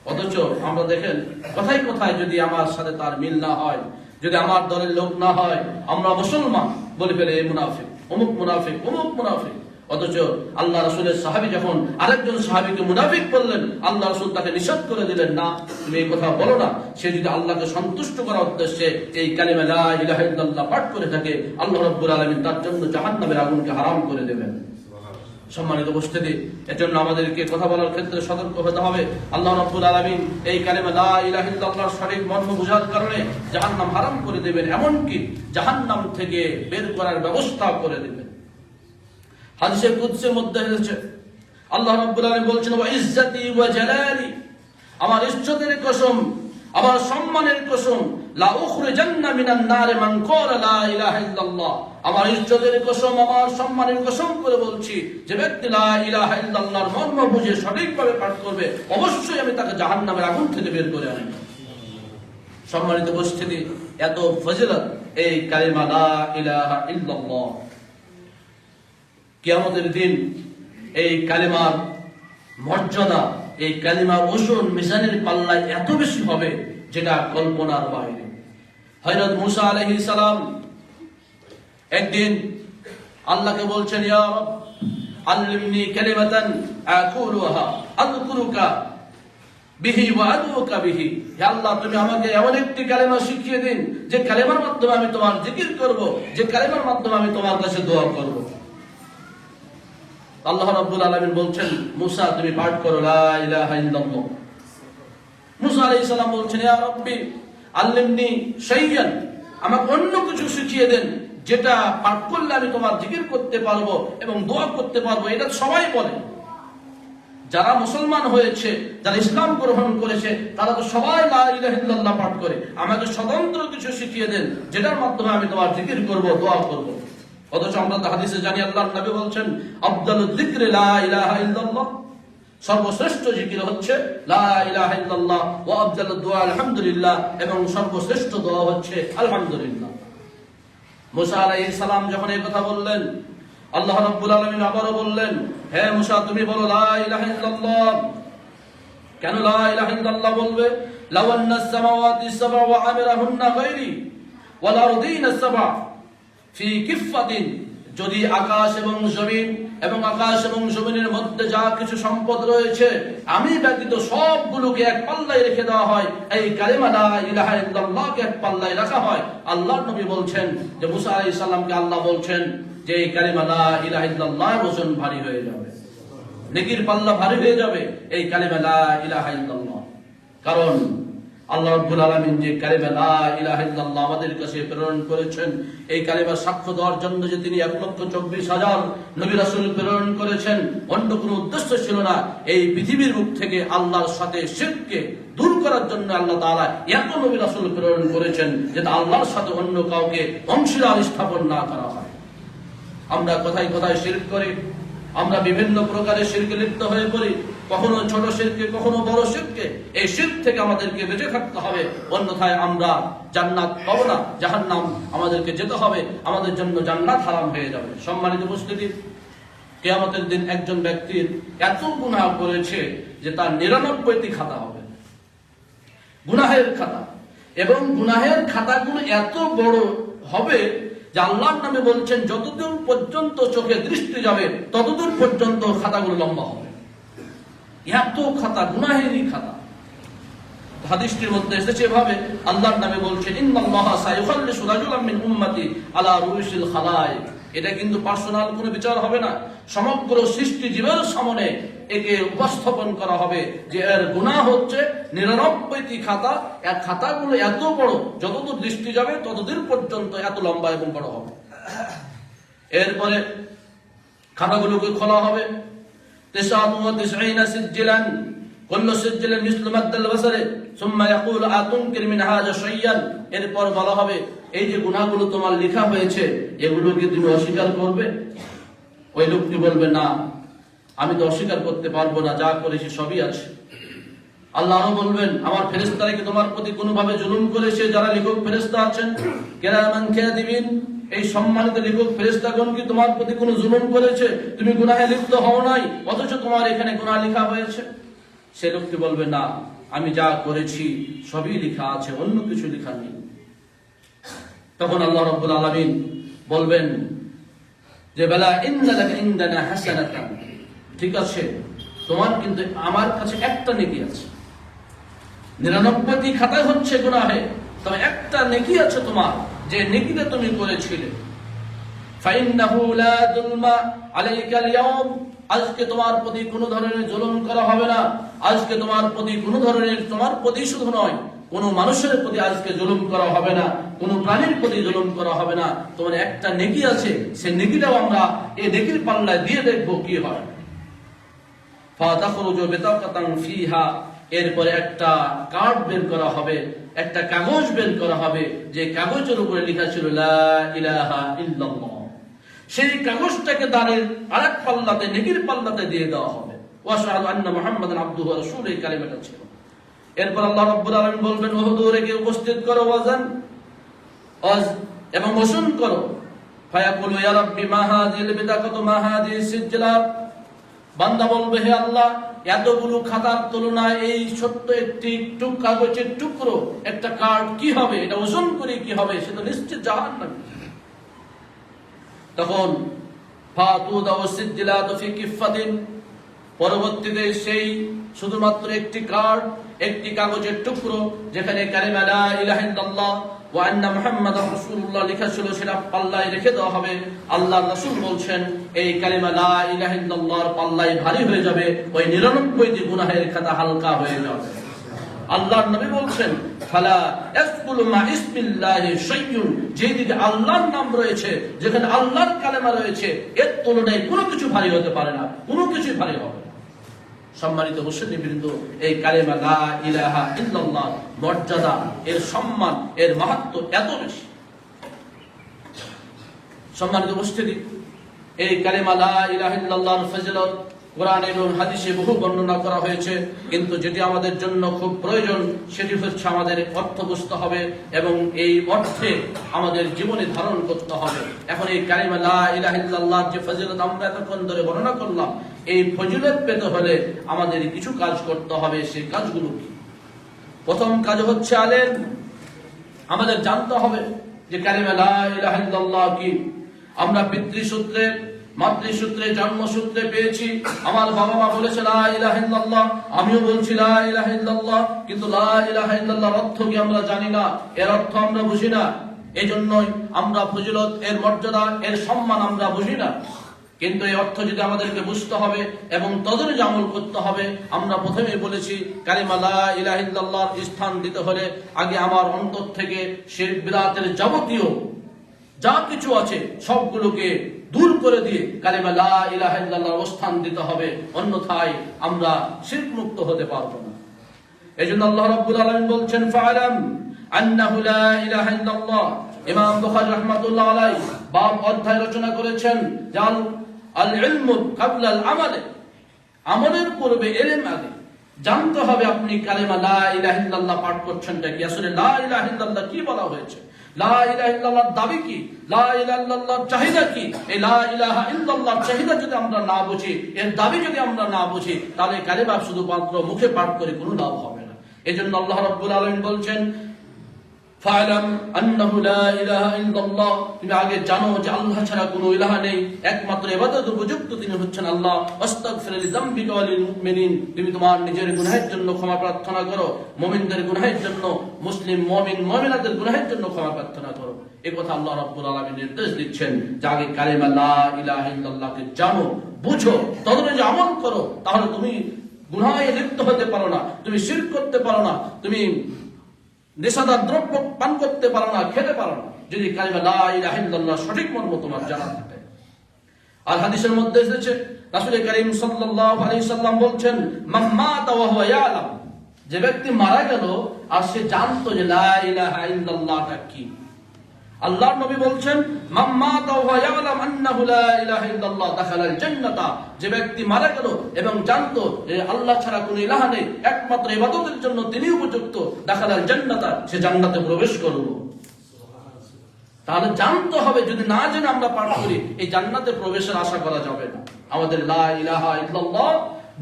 অথচ আমরা দেখেন, কোথায় কোথায় যদি আমার সাথে তার মিল না হয়, যদি আমার দলের লোক না হয়, আমরা মুসলমান বলে ফেলে এই মুনাফিক, অমুক মুনাফিক, অমুক মুনাফিক। অথচ আল্লাহ রাসূলের সাহাবী যখন আরেকজন সাহাবীকে মুনাফিক বললেন, আল্লাহ রাসূল তাকে নিষেধ করে দিলেন, না, তুমি এই কথা বলো না। সে যদি আল্লাহকে সন্তুষ্ট করার উদ্দেশ্যে এই কালিমা লা ইলাহা ইল্লাল্লাহ পাঠ করে থাকে, আল্লাহ রাব্বুল আলামিন তার জন্য জাহান্নামের আগুনকে হারাম করে দেবেন। সম্মানিত উপস্থিতি, এজন্য আমাদেরকে কথা বলার ক্ষেত্রে সতর্ক হতে হবে। আল্লাহ রাব্বুল আলামিন এই কালিমা লা ইলাহা ইল্লাল্লাহর সঠিক মর্ম বুঝার কারণে জাহান্নাম হারাম করে দেবেন, এমনকি জাহান্নাম থেকে বের করার ব্যবস্থা করে দেবেন। হাদিসে কুদসির মধ্যে এসেছে, আল্লাহ রাব্বুল আলামিন বলছেন, ওয়া ইজ্জতি ওয়া জালালি, আমার ইজ্জতের কসম, আমার সম্মানের কসম, লা উখরিজান্না মিনান নার মান ক্বালা লা ইলাহা ইল্লাল্লাহ, আমার ইজ্জতের কসম, আমার সম্মানের কসম করে বলছি, যে ব্যক্তি লা ইলাহা ইল্লাল্লাহর মর্ম বুঝে সঠিকভাবে পাঠ করবে, অবশ্যই আমি তাকে জাহান্নামের আগুন থেকে বের করে আনব। সম্মানিত উপস্থিতি, এত ফজিলত এই কালিমা লা ইলাহা ইল্লাল্লাহ। কিয়ামতের দিন এই কালিমার মর্যাদা, এই কালিমার ওজন মিজানের পাল্লায় এত বেশি হবে, যেটা কল্পনার বাইরে। হযরত মুসা আলাইহিস সালাম একদিন আল্লাহকে বলছেন, ইয়া রব আল্লিমনি কালিমাতান আকুলুহা আযকুরুকা বিহি ওয়া আদউকা বিহি, হে আল্লাহ, তুমি আমাকে এমন একটি কালিমা শিখিয়ে দিন, যে কালিমার মাধ্যমে আমি তোমার জিকির করব, যে কালিমার মাধ্যমে আমি তোমার কাছে দোয়া করব। আল্লাহ রাব্বুল আলামিন বলছেন, মুসা তুমি পাঠ করো লা ইলাহা ইল্লাল্লাহ। মুসা আলাইহিস সালাম বলছেন, ইয়া রাব্বি আল্লিমনি শাইয়ান, আমাকে অন্য কিছু শিখিয়ে দেন যেটা পাঠ করলে আমি তোমার জিকির করতে পারবো এবং দোয়া করতে পারবো। এটা সবাই বলে, যারা মুসলমান হয়েছে, যারা ইসলাম গ্রহণ করেছে, তারা তো সবাই লা ইলাহা ইল্লাল্লাহ পাঠ করে। আমাকে স্বতন্ত্র কিছু শিখিয়ে দেন যেটার মাধ্যমে আমি তোমার জিকির করব, দোয়া করব। অথচ আমরা তো হাদিসে জানি আল্লাহর নবী বলছেন, আফদালুয যিকরি লা ইলাহা ইল্লাল্লাহ, সর্বশ্রেষ্ঠ জিকির হচ্ছে লা ইলাহা ইল্লাল্লাহ, ওয়া আফদালুদ দুআ আলহামদুলিল্লাহ, এবং সর্বশ্রেষ্ঠ দোয়া হচ্ছে আলহামদুলিল্লাহ। মুসা আলাইহিস সালাম যখন এই কথা বললেন, আল্লাহ রাব্বুল আলামিন আবারো বললেন, হে মুসা তুমি বলো লা ইলাহা ইল্লাল্লাহ। কেন লা ইলাহা ইল্লাল্লাহ বলবে? লাউ আন্নাস সামাওয়াতি সাবআ ওয়া আমিরাহুন্না গায়রি ওয়াল আরদিনা সাবআ ফি কিফাতিন, যদি আকাশ এবং জমিন এবং আকাশ এবং জমিনের মধ্যে যা কিছু সম্পদ রয়েছে আমি ব্যতীত সবগুলোকে এক পাল্লায় রেখে দেওয়া হয়, এই কালিমা লা ইলাহা ইল্লাল্লাহকে এক পাল্লায় রাখা হয়। আল্লাহর নবী বলছেন যে মুসা আলাইহিস সালামকে আল্লাহ বলছেন যে এই কালিমা লা ইলাহা ইল্লাল্লাহর ওজন ভারী হয়ে যাবে, নেকির পাল্লা ভারী হয়ে যাবে এই কালিমা লা ইলাহা ইল্লাল্লাহ। কারণ আল্লাহ রাব্বুল আলামিন যে কালিমা লা ইলাহা ইল্লাল্লাহ আমাদের কাছে প্রেরণ করেছেন, এই কালিমা সাক্ষ্য দেওয়ার জন্য যে তিনি 1,24,000 নবী রাসূল প্রেরণ করেছেন, অন্য কোনো উদ্দেশ্য ছিল না। এই পৃথিবীর বুক থেকে আল্লাহর সাথে শিরককে দূর করার জন্য আল্লাহ তাআলা এত নবী রাসূল প্রেরণ করেছেন যাতে আল্লাহর সাথে অন্য কাউকে অংশীদার স্থাপন না করা হয়। আমরা কোথায় কোথায় শিরক করি, আমরা বিভিন্ন প্রকারের শিরকে লিপ্ত হয়ে পড়ি, কখনো ছোট শিরকে, কখনো বড় শিরকে। এই শিরক থেকে আমাদেরকে বেঁচে থাকতে হবে, অন্যথায় আমরা জান্নাত পাবো না, জাহান্নাম আমাদেরকে যেতে হবে, আমাদের জন্য জান্নাত হারাম হয়ে যাবে। সম্মানিত উপস্থিতি, কিয়ামতের দিন একজন ব্যক্তির এত গুনাহ করেছে যে তার 99টি খাতা হবে, গুনাহের খাতা, এবং গুনাহের খাতাগুলো এত বড় হবে যে আল্লাহর নামে বলছেন যতদূর পর্যন্ত চোখে দৃষ্টি যাবে ততদূর পর্যন্ত খাতাগুলো লম্বা হবে। এত খাতা, গুনাহেরই খাতা। হাদিসটির মধ্যে এসেছে এভাবে, আল্লাহর নামে বলছে ইন্নাল্লাহা সায়ুখাল্লিসু রাজুলাম মিন উম্মতি আলা রুউসিল খালায়েক। এটা কিন্তু পার্সোনাল কোনো বিচার হবে না, সমগ্র সৃষ্টি জীবের সামনে একে উপস্থাপন করা হবে যে এর গুনাহ হচ্ছে 99টি খাতা। এর খাতাগুলো এত বড়, যতদূর দৃষ্টি যাবে ততদূর পর্যন্ত এত লম্বা এবং বড় হবে। এরপরে খাতাগুলোকে খোলা হবে, 99 সিজ্জিলান, কুল্লু সিজ্জিলিন মিসলু মাদ্দাল বাসারে, সুম্মা ইয়াকুলু আতুনকির মিন হাযা শাইয়ান। এরপর বলা হবে এই যে গুনাহগুলো তোমার লেখা হয়েছে এগুলোকে তুমি অস্বীকার করবে? ওই লোকটি বলবে না, আমি তো অস্বীকার করতে পারবো না, যা করেছি সবই আছে। আল্লাহও বলবেন আমার ফেরেশতারা কি তোমার প্রতি কোনোভাবে জুলুম করেছে? যারা লেখক ফেরেশতা আছেন, কিরামান কাতিবিন, এই সম্মানিত লেখক ফেরেশতাগণ কি তোমার প্রতি কোনো জুলুম করেছে? তুমি গুনাহে লিপ্ত হও নাই, অথচ তোমার এখানে গুনাহ লেখা হয়েছে? সে লোকটি বলবে না, আমি যা করেছি সবই লেখা আছে, অন্য কিছু লেখা নেই। তখন আল্লাহ রাব্বুল আলামিন বলবেন যে বালা ইন্না লাকা ইনদানা হাসানাতান, ঠিক আছে তোমার কিন্তু আমার কাছে একটা নেকি আছে। 99টি খাতায় হচ্ছে গুনাহে, তবে একটা নেকি আছে তোমার, যে নেকিটা তুমি করেছিলে। ফাইন্নাহু লা যুলমা আলাইকাল ইয়াউম, আজকে তোমার প্রতি কোনো ধরনের জুলুম করা হবে না। আজকে তোমার প্রতি কোনো ধরনের, তোমার প্রতি শুধু নয়, কোনো মানুষের প্রতি আজকে জুলুম করা হবে না, কোনো প্রাণীর প্রতি জুলুম করা হবে না। তোমার একটা নেকি আছে, সেই নেকিটাও আমরা এই নেকির পাল্লায় দিয়ে দেখবো কি হয়। ফাতাখরুজু বিতাকাতান ফিহা, এরপরে একটা কার্ড বের করা হবে, একটা কাগজ বের করা হবে, যে কাগজের উপরে লেখা ছিল লা ইলাহা ইল্লাল্লাহ। সেই কাগজটাকে দাঁড়ের আরেক পাল্লাতে, নেকির পাল্লাতে দিয়ে দেওয়া হবে। ওয়াশহাদু আন্না মুহাম্মাদান আবদুহু ওয়া রাসূলুহু, এই কালিমাটা ছিল। এরপর আল্লাহ রাব্বুল আলামিন বলবেন ওহুদুরকে উপস্থিত করো, ওয়াজান এবং ওজন করো। ফায়াকুলু ইয়া রাব্বি মা হাযিল বিতাকাতু মা হাযিস সিজলাত, বান্দা বলবে হে আল্লাহ এতগুলো খাতার তুলনায় এই ছোট্ট একটি কাগজের টুকরো, একটা কার্ড কি হবে? এটা ওজন করে কি হবে? সে তো নিশ্চিত জাহান্নাম। তখন ফাতুদা ওয়াসিজলাতু ফি কিফাতিন, পরবর্তীতে সেই শুধুমাত্র একটি কার্ড, একটি কাগজের টুকরো যেখানে কালিমা লা ইলাহা ইল্লাল্লাহ ওয়া আন্না মুহাম্মাদার রাসূলুল্লাহ লেখা ছিল, সেটা পাল্লায় রেখে দেওয়া হবে। আল্লাহর রাসূল বলছেন এই কালিমা লা ইলাহা ইল্লাল্লাহর পাল্লায় ভারী হয়ে যাবে, ওই 99টি গুনাহের খাতা হালকা হয়ে যাবে। আল্লাহর নবী বলছেন ফালা ইয়াসকুলু মা ইসমিল্লাহি শাইউন, যেদিকে আল্লাহর নাম রয়েছে, যেখানে আল্লাহর কালেমা রয়েছে, এর তুলনায় কোনো কিছু ভারী হতে পারে না, কোনো কিছু ভারী হবে না। সম্মানিত মুসলিমবৃন্দ, এই কালেমা লা ইলাহা ইল্লাল্লাহ মর্যাদা, এর সম্মান, এর মাহাত্ম্য এত বেশি। সম্মানিত উপস্থিতি, এই কালেমা লা ইলাহা ইল্লাল্লাহর ফজিলত কোরআন এবং হাদিসে বহু বর্ণনা করা হয়েছে, কিন্তু যেটি আমাদের জন্য খুব প্রয়োজন সেটি হচ্ছে আমাদের অর্থ বুঝতে হবে এবং এই অর্থে আমাদের জীবনে ধারণ করতে হবে। এখন এই কালিমা লা ইলাহা ইল্লাল্লাহর যে ফজিলত আমরা এতক্ষণ ধরে বর্ণনা করলাম, এই ফজিলত পেতে হলে আমাদের কিছু কাজ করতে হবে। সেই কাজগুলো কি? প্রথম কাজ হচ্ছে আলেম, আমাদের জানতে হবে যে কালিমা লা ইলাহা ইল্লাল্লাহ কি। আমরা পিতৃসূত্রে, মাতৃসূত্রে, জন্মসূত্রে পেয়েছি। আমার বাবা মা বলেছে লা ইলাহা ইল্লাল্লাহ, আমিও বলছি লা ইলাহা ইল্লাল্লাহ, কিন্তু লা ইলাহা ইল্লাল্লাহর অর্থ কি আমরা জানি না, এর অর্থ আমরা বুঝি না। এই জন্যই আমরা ফজিলত, এর মর্যাদা, এর সম্মান আমরা বুঝি না। কিন্তু এই অর্থ যদি আমাদেরকে বুঝতে হবে এবং তদনুযায়ী আমল করতে হবে। আমরা প্রথমেই বলেছি কালিমা লা ইলাহা ইল্লাল্লাহর স্থান দিতে হলে আগে আমার অন্তর থেকে শিরক বিদআতের যাবতীয় যা কিছু আছে সবগুলোকে দূর করে দিয়ে কালিমা লা ইলাহা ইল্লাল্লাহর অবস্থান দিতে হবে, অন্যথায় আমরা শিরক মুক্ত হতে পারবো না। এজন্য আল্লাহ রাব্বুল আলামিন বলছেন ফাআলাম আন্নাহু লা ইলাহা ইল্লাল্লাহ। ইমাম বুখারী রাহমাতুল্লাহ আলাইহি বাব অধ্যায় রচনা করেছেন জাল আল ইলমু ক্বাবলা আল আমাল, আমলের পূর্বে ইলম আগে। জানতে হবে আপনি কালিমা লা ইলাহা ইল্লাল্লাহ পাঠ করছেনটা কি, আসলে লা ইলাহা ইল্লাল্লাহ কি বলা হয়েছে, লা ইলাহা ইল্লাল্লাহর দাবি কি, লা ইলাহা ইল্লাল্লাহর চাহিদা কি। এই লা ইলাহা ইল্লাল্লাহর চাহিদা যদি আমরা না বুঝি, এর দাবি যদি আমরা না বুঝি, তাহলে কালিমা শুধুমাত্র মুখে পাঠ করে কোনো লাভ হবে না। এজন্য আল্লাহ রাব্বুল আলামিন বলছেন ফাআলাম আন্নাহু লা ইলাহা ইল্লাল্লাহ, তুমি আগে জানো যে আল্লাহ ছাড়া কোনো ইলাহা নেই, একমাত্র ইবাদত উপযুক্ত তিনি হচ্ছেন আল্লাহ। আস্তাগফির লিযামবিকা ওয়া লিল মুমিনিন, তুমি তোমার নিজের গুনাহের জন্য ক্ষমা প্রার্থনা করো, মুমিনদের গুনাহের জন্য, মুসলিম মুমিন মুমিনাতের গুনাহের জন্য ক্ষমা প্রার্থনা করো। এই কথা আল্লাহ রাব্বুল আলামিন নির্দেশ দিচ্ছেন যে আগে কালিমা লা ইলাহা ইল্লাল্লাহকে জানো, বুঝো, তদনুযায়ী আমল করো, তাহলে তুমি গুনাহে লিপ্ত হতে পারো না, তুমি শিরক করতে পারো না, তুমি নেশাদার দ্রব্য পান করতে পারো না, খেতে পারো না, যদি কালিমা লা ইলাহা ইল্লাল্লাহ সঠিক মর্ম তোমার জানা থাকে। আর হাদিসের মধ্যে এসেছে রাসূল করিম সাল্লাল্লাহু আলাইহি সাল্লাম বলছেন মান মাতা ওয়া হুয়া ইয়ালাম, যে ব্যক্তি মারা গেল আর সে জানতো যে লা ইলাহা ইল্লাল্লাহটা কি। আল্লাহর নবী বলছেন মান মাতা ওয়া হুয়া ইয়ালাম আন্নাহু লা ইলাহা ইল্লাল্লাহ দাখালাল জান্নাতা, যে ব্যক্তি মারা গেল এবং জানতো যে আল্লাহ ছাড়া কোনো ইলাহা নেই, একমাত্র ইবাদতের জন্য তিনি উপযুক্ত, দাখালাল জান্নাতা, সে জান্নাতে প্রবেশ করবে। তাহলে জানতে হবে, যদি না জেনে আমরা পাঠ করি এই জান্নাতে প্রবেশের আশা করা যাবে না। আমাদের লা ইলাহা ইল্লাল্লাহ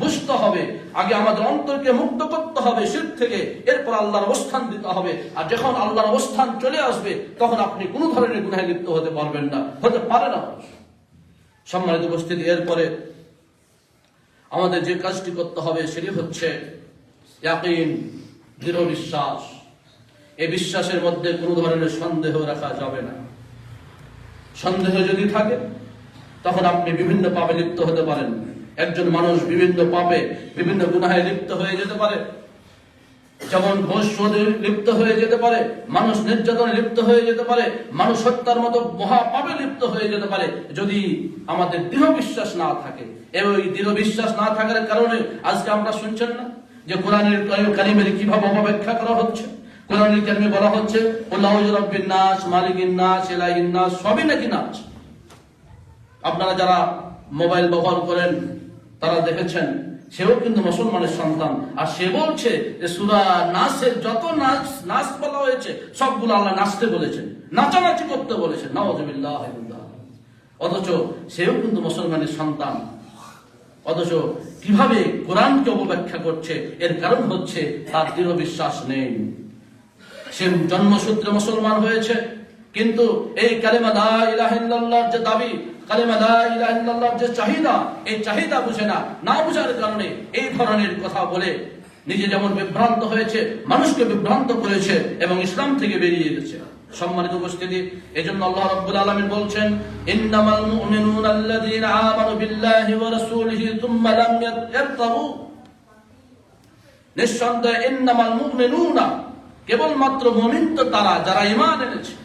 বুঝতে হবে, আগে আমাদের অন্তরকে মুক্ত করতে হবে শিরক থেকে, এরপর আল্লাহর অবস্থান দিতে হবে। আর যখন আল্লাহর অবস্থান চলে আসবে তখন আপনি কোনো ধরনের গুনাহে লিপ্ত হতে পারবেন না, হতে পারে না। সম্মানিত উপস্থিতি, এরপরে আমাদের যে কাজটি করতে হবে সেটি হচ্ছে ইয়াকিন, দৃঢ় বিশ্বাস। এই বিশ্বাসের মধ্যে কোনো ধরনের সন্দেহ রাখা যাবে না। সন্দেহ যদি থাকে তখন আপনি বিভিন্ন পাপে লিপ্ত হতে পারেন। একজন মানুষ বিভিন্ন পাপে, বিভিন্ন গুনাহে লিপ্ত হয়ে যেতে পারে, যেমন ঘুষ সুদে লিপ্ত হয়ে যেতে পারে, মানুষ নির্যাতনে লিপ্ত হয়ে যেতে পারে, মানুষ হত্যার মতো মহা পাপে লিপ্ত হয়ে যেতে পারে, যদি আমাদের দৃঢ় বিশ্বাস না থাকে। এবং এই দৃঢ় বিশ্বাস না থাকার কারণে আজকে আমরা শুনছেন না যে কোরআনের কালিমের কিভাবে অপব্যাখ্যা করা হচ্ছে। কোরআনের কালিমে বলা হচ্ছে আল্লাহু রাব্বিন নাস, মালিকিন নাস, ইলাহিন নাস, সবই নাকি নাচ। আপনারা যারা মোবাইল ব্যবহার করেন তারা দেখেছেন সেও কিন্তু মুসলমানের সন্তান, আর সে বলছে যে সূরা নাসের যত নাচ বলা হয়েছে সবগুলো আল্লাহ নাচতে বলেছেন, নাচানাচি করতে বলেছেন, নাউযুবিল্লাহ। অথচ সেও কিন্তু মুসলমানের সন্তান, অথচ কিভাবে কোরআনকে অপব্যাখ্যা করছে, এর কারণ হচ্ছে তার দৃঢ় বিশ্বাস নেই। সে জন্মসূত্রে মুসলমান হয়েছে, কিন্তু এই কালিমা লা ইলাহা ইল্লাল্লাহর যে দাবি কালিমা লা ইলাহা ইল্লাল্লাহর যে চাহিদা, এই চাহিদা বুঝে না বুঝার কারণে এই ধরনের কথা বলে নিজে যেমন বিভ্রান্ত হয়েছে, মানুষকে বিভ্রান্ত করেছে এবং ইসলাম থেকে বেরিয়ে গেছে। সম্মানিত উপস্থিতি, এজন্য আল্লাহ রাব্বুল আলামিন বলছেন, ইন্নামাল মুমিনুনা আল্লাযীনা আমানু বিল্লাহি ওয়া রাসূলিহি সুম্মা লাম ইয়ারতাবু। নিঃসন্দেহে ইন্নামাল মুমিনুনা, কেবলমাত্র মুমিন তো তারা যারা ঈমান এনেছে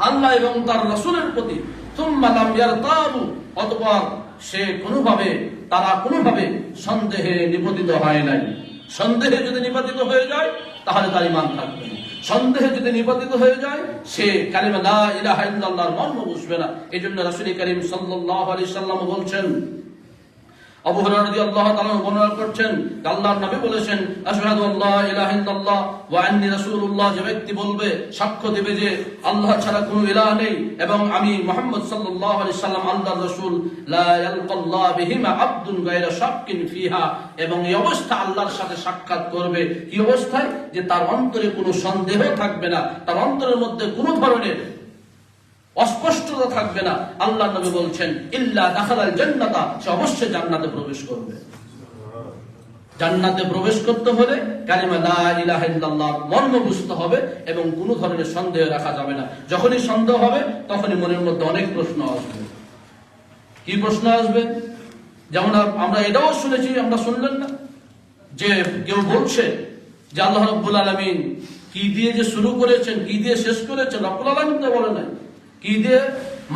আল্লাহ এবং তার রাসূলের প্রতি, সুম্মা লাম ইয়ারতাবু, অতঃপর তারা কোনোভাবে সন্দেহে নিপতিত হয় নাই। সন্দেহে যদি নিপতিত হয়ে যায় তাহলে তার ঈমান থাকবে না। সন্দেহে যদি নিপতিত হয়ে যায় সে কালিমা লা ইলাহা ইল্লাল্লাহর মর্ম বুঝবে না। এজন্য রাসূল করিম সাল্লাল্লাহু আলাইহি সাল্লাম বলছেন, আবু হুরায়রা রাদিয়াল্লাহু তাআলা বর্ণনা করছেন, আল্লাহর নবী বলেছেন, আশহাদু আল্লা ইলাহা ইল্লাল্লাহ ওয়া আন্নী রাসূলুল্লাহ, যে ব্যক্তি বলবে, সাক্ষ্য দেবে যে আল্লাহ ছাড়া কোনো ইলাহ নেই এবং আমি মুহাম্মদ সাল্লাল্লাহু আলাইহি সাল্লাম আল্লাহর রাসূল, লা ইয়ালকাল্লাহু বিহিমা আবদুন গায়রা শাক্কিন ফিহা, এবং এই অবস্থা আল্লাহর সাথে সাক্ষাৎ করবে। কি অবস্থায়? যে তার অন্তরে কোনো সন্দেহ থাকবে না, তার অন্তরের মধ্যে কোনো ধরনের অস্পষ্টতা থাকবে না। আল্লাহ নবী বলছেন, ইল্লা দাখালাল জান্নাতা, সে অবশ্যই জান্নাতে প্রবেশ করবে। জান্নাতে প্রবেশ করতে হলে কালিমা লা ইলাহা ইল্লাল্লাহ মর্ম বুঝতে হবে এবং কোনো ধরনের সন্দেহ রাখা যাবে না। যখনই সন্দেহ হবে তখনই মনের মধ্যে অনেক প্রশ্ন আসবে। কি প্রশ্ন আসবে? যেমন আমরা এটাও শুনেছি, আমরা শুনলেন না যে কেউ বলছে যে আল্লাহ রাব্বুল আলামিন কি দিয়ে যে শুরু করেছেন, কি দিয়ে শেষ করেছেন রব্বুল আলামিন তো বলে নাই। কি দিয়ে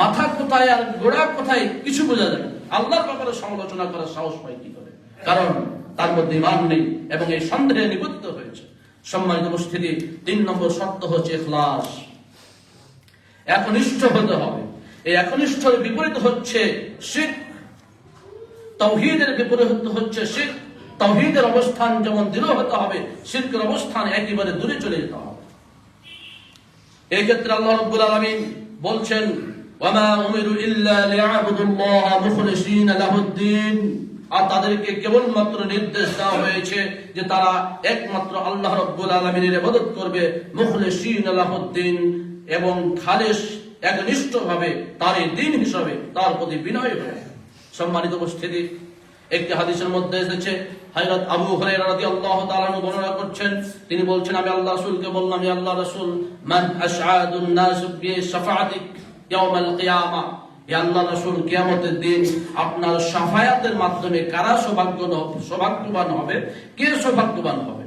মাথা কোথায় আর গোড়া কোথায় কিছু বোঝা যায় না। আল্লাহর ব্যাপারে সমালোচনা করার সাহস পায় কি করে? কারণ তার মধ্যে ঈমান নেই এবং এই সন্দেহে নিবদ্ধ হয়েছে। সম্মানিত উপস্থিতি, ৩ নম্বর শর্ত হচ্ছে ইখলাস। একনিষ্ঠ হতে হবে। এই একনিষ্ঠের বিপরীত হচ্ছে শিরক। তাওহীদের বিপরীত হচ্ছে শিরক। তাওহীদের অবস্থান যেমন দৃঢ় হতে হবে, শিরকের অবস্থান একেবারে দূরে চলে যেতে হবে। এই ক্ষেত্রে আল্লাহ রাব্বুল আলামিন বলছেন, ওয়ামা উমিরু ইল্লা লিয়াবুদুল্লাহ মুখলিসিনা লাহুদ্দিন, আর তাদেরকে কেবলমাত্র নির্দেশ দেওয়া হয়েছে যে তারা একমাত্র আল্লাহ রাব্বুল আলামিনের ইবাদত করবে, মুখলিসিনা লাহুদ্দিন, এবং খালেস একনিষ্ঠভাবে তার দ্বীন হিসাবে তার প্রতি বিনয় হয়ে। সম্মানিত উপস্থিতি, একটি হাদিসের মধ্যে এসেছে, হযরত আবু হুরায়রা রাদিয়াল্লাহু তাআলা বর্ণনা করছেন, তিনি বলছেন, আমি আল্লাহ রাসূলকে বললাম, ইয়া আল্লাহ রাসূল, মান আশআদুন নাস বিশাফাআতিক ইয়াউমাল কিয়ামা, ইয়া আল্লাহ রাসূল, কিয়ামতের দিন আপনার শাফায়াতের মাধ্যমে কারা সৌভাগ্যবান হবে? কে সৌভাগ্যবান হবে?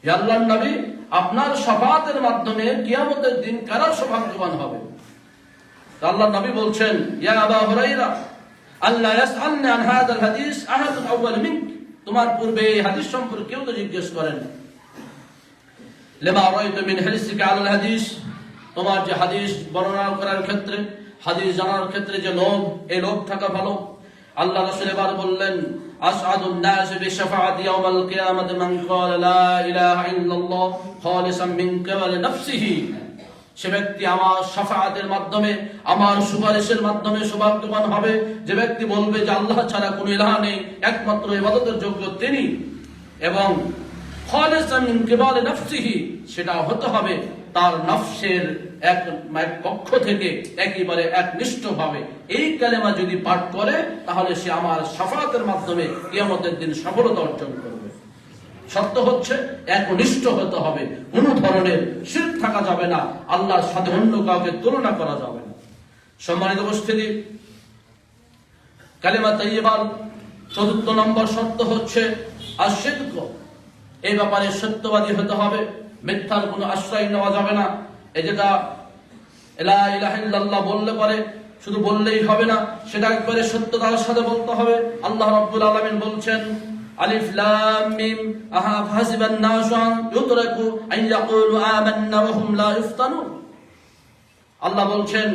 ইয়া আল্লাহর নবী, আপনার শাফায়াতের মাধ্যমে কিয়ামতের দিন কারা সৌভাগ্যবান হবে? আল্লাহর নবী বলছেন, ইয়া আবু হুরায়রা, আল্লাহ ইয়াসআলনি আন হাযাল হাদিস আহাদুন আউয়াল মিনক, তোমার পূর্বে এই হাদিস সম্পর্কে কেউ তো জিজ্ঞেস করেন। লিমা রাআইতু মিন হিরসিকা আলাল হাদিস, তোমার যে হাদিস বর্ণনা করার ক্ষেত্রে, হাদিস জানার ক্ষেত্রে যে লোভ, এই লোভ থাকা ভালো। আল্লাহ রাসূল এবার বললেন, আসআদুন নাস বিশাফাআতি ইয়াউমাল কিয়ামাতি মান ক্বালা লা ইলাহা ইল্লাল্লাহ খালিসাম মিন কিবালি নাফসিহি, সে ব্যক্তি আমার শাফাআতের মাধ্যমে, আমার সুপারিশের মাধ্যমে সৌভাগ্যবান হবে যে ব্যক্তি বলবে যে আল্লাহ ছাড়া কোনো ইলাহ নেই, একমাত্র ইবাদতের যোগ্য তিনি, এবং খালিসাম মিন কিবালি নাফসিহি, সেটা হতে হবে তার নফসের এক পক্ষ থেকে একেবারে একনিষ্ঠভাবে। এই কালেমা যদি পাঠ করে তাহলে সে আমার শাফাআতের মাধ্যমে কিয়ামতের দিন সফলতা অর্জন করবে। সত্য হচ্ছে একনিষ্ঠ হতে হবে, কোন ধরনের শিরক থাকা যাবে না, আল্লাহর সাথে অন্য কাউকে তুলনা করা যাবে না। সম্মানিত উপস্থিতি, কালিমা তাইয়্যিবার ৪র্থ নম্বর শর্ত হচ্ছে আশ-সিদক। এই ব্যাপারে সত্যবাদী হতে হবে, মিথ্যার কোনো আশ্রয় নেওয়া যাবে না। এই যেটা লা ইলাহা ইল্লাল্লাহ বললে পরে শুধু বললেই হবে না, সেটা একবারে সত্যতার সাথে বলতে হবে। আল্লাহ রাব্বুল আলামিন বলছেন, আলিফ লাম মিম আহাসিবান নাসু আন ইউতরাকু আন ইয়াকুলু আমান্না ওয়া হুম লা ইফতানুন। আল্লাহ বলছেন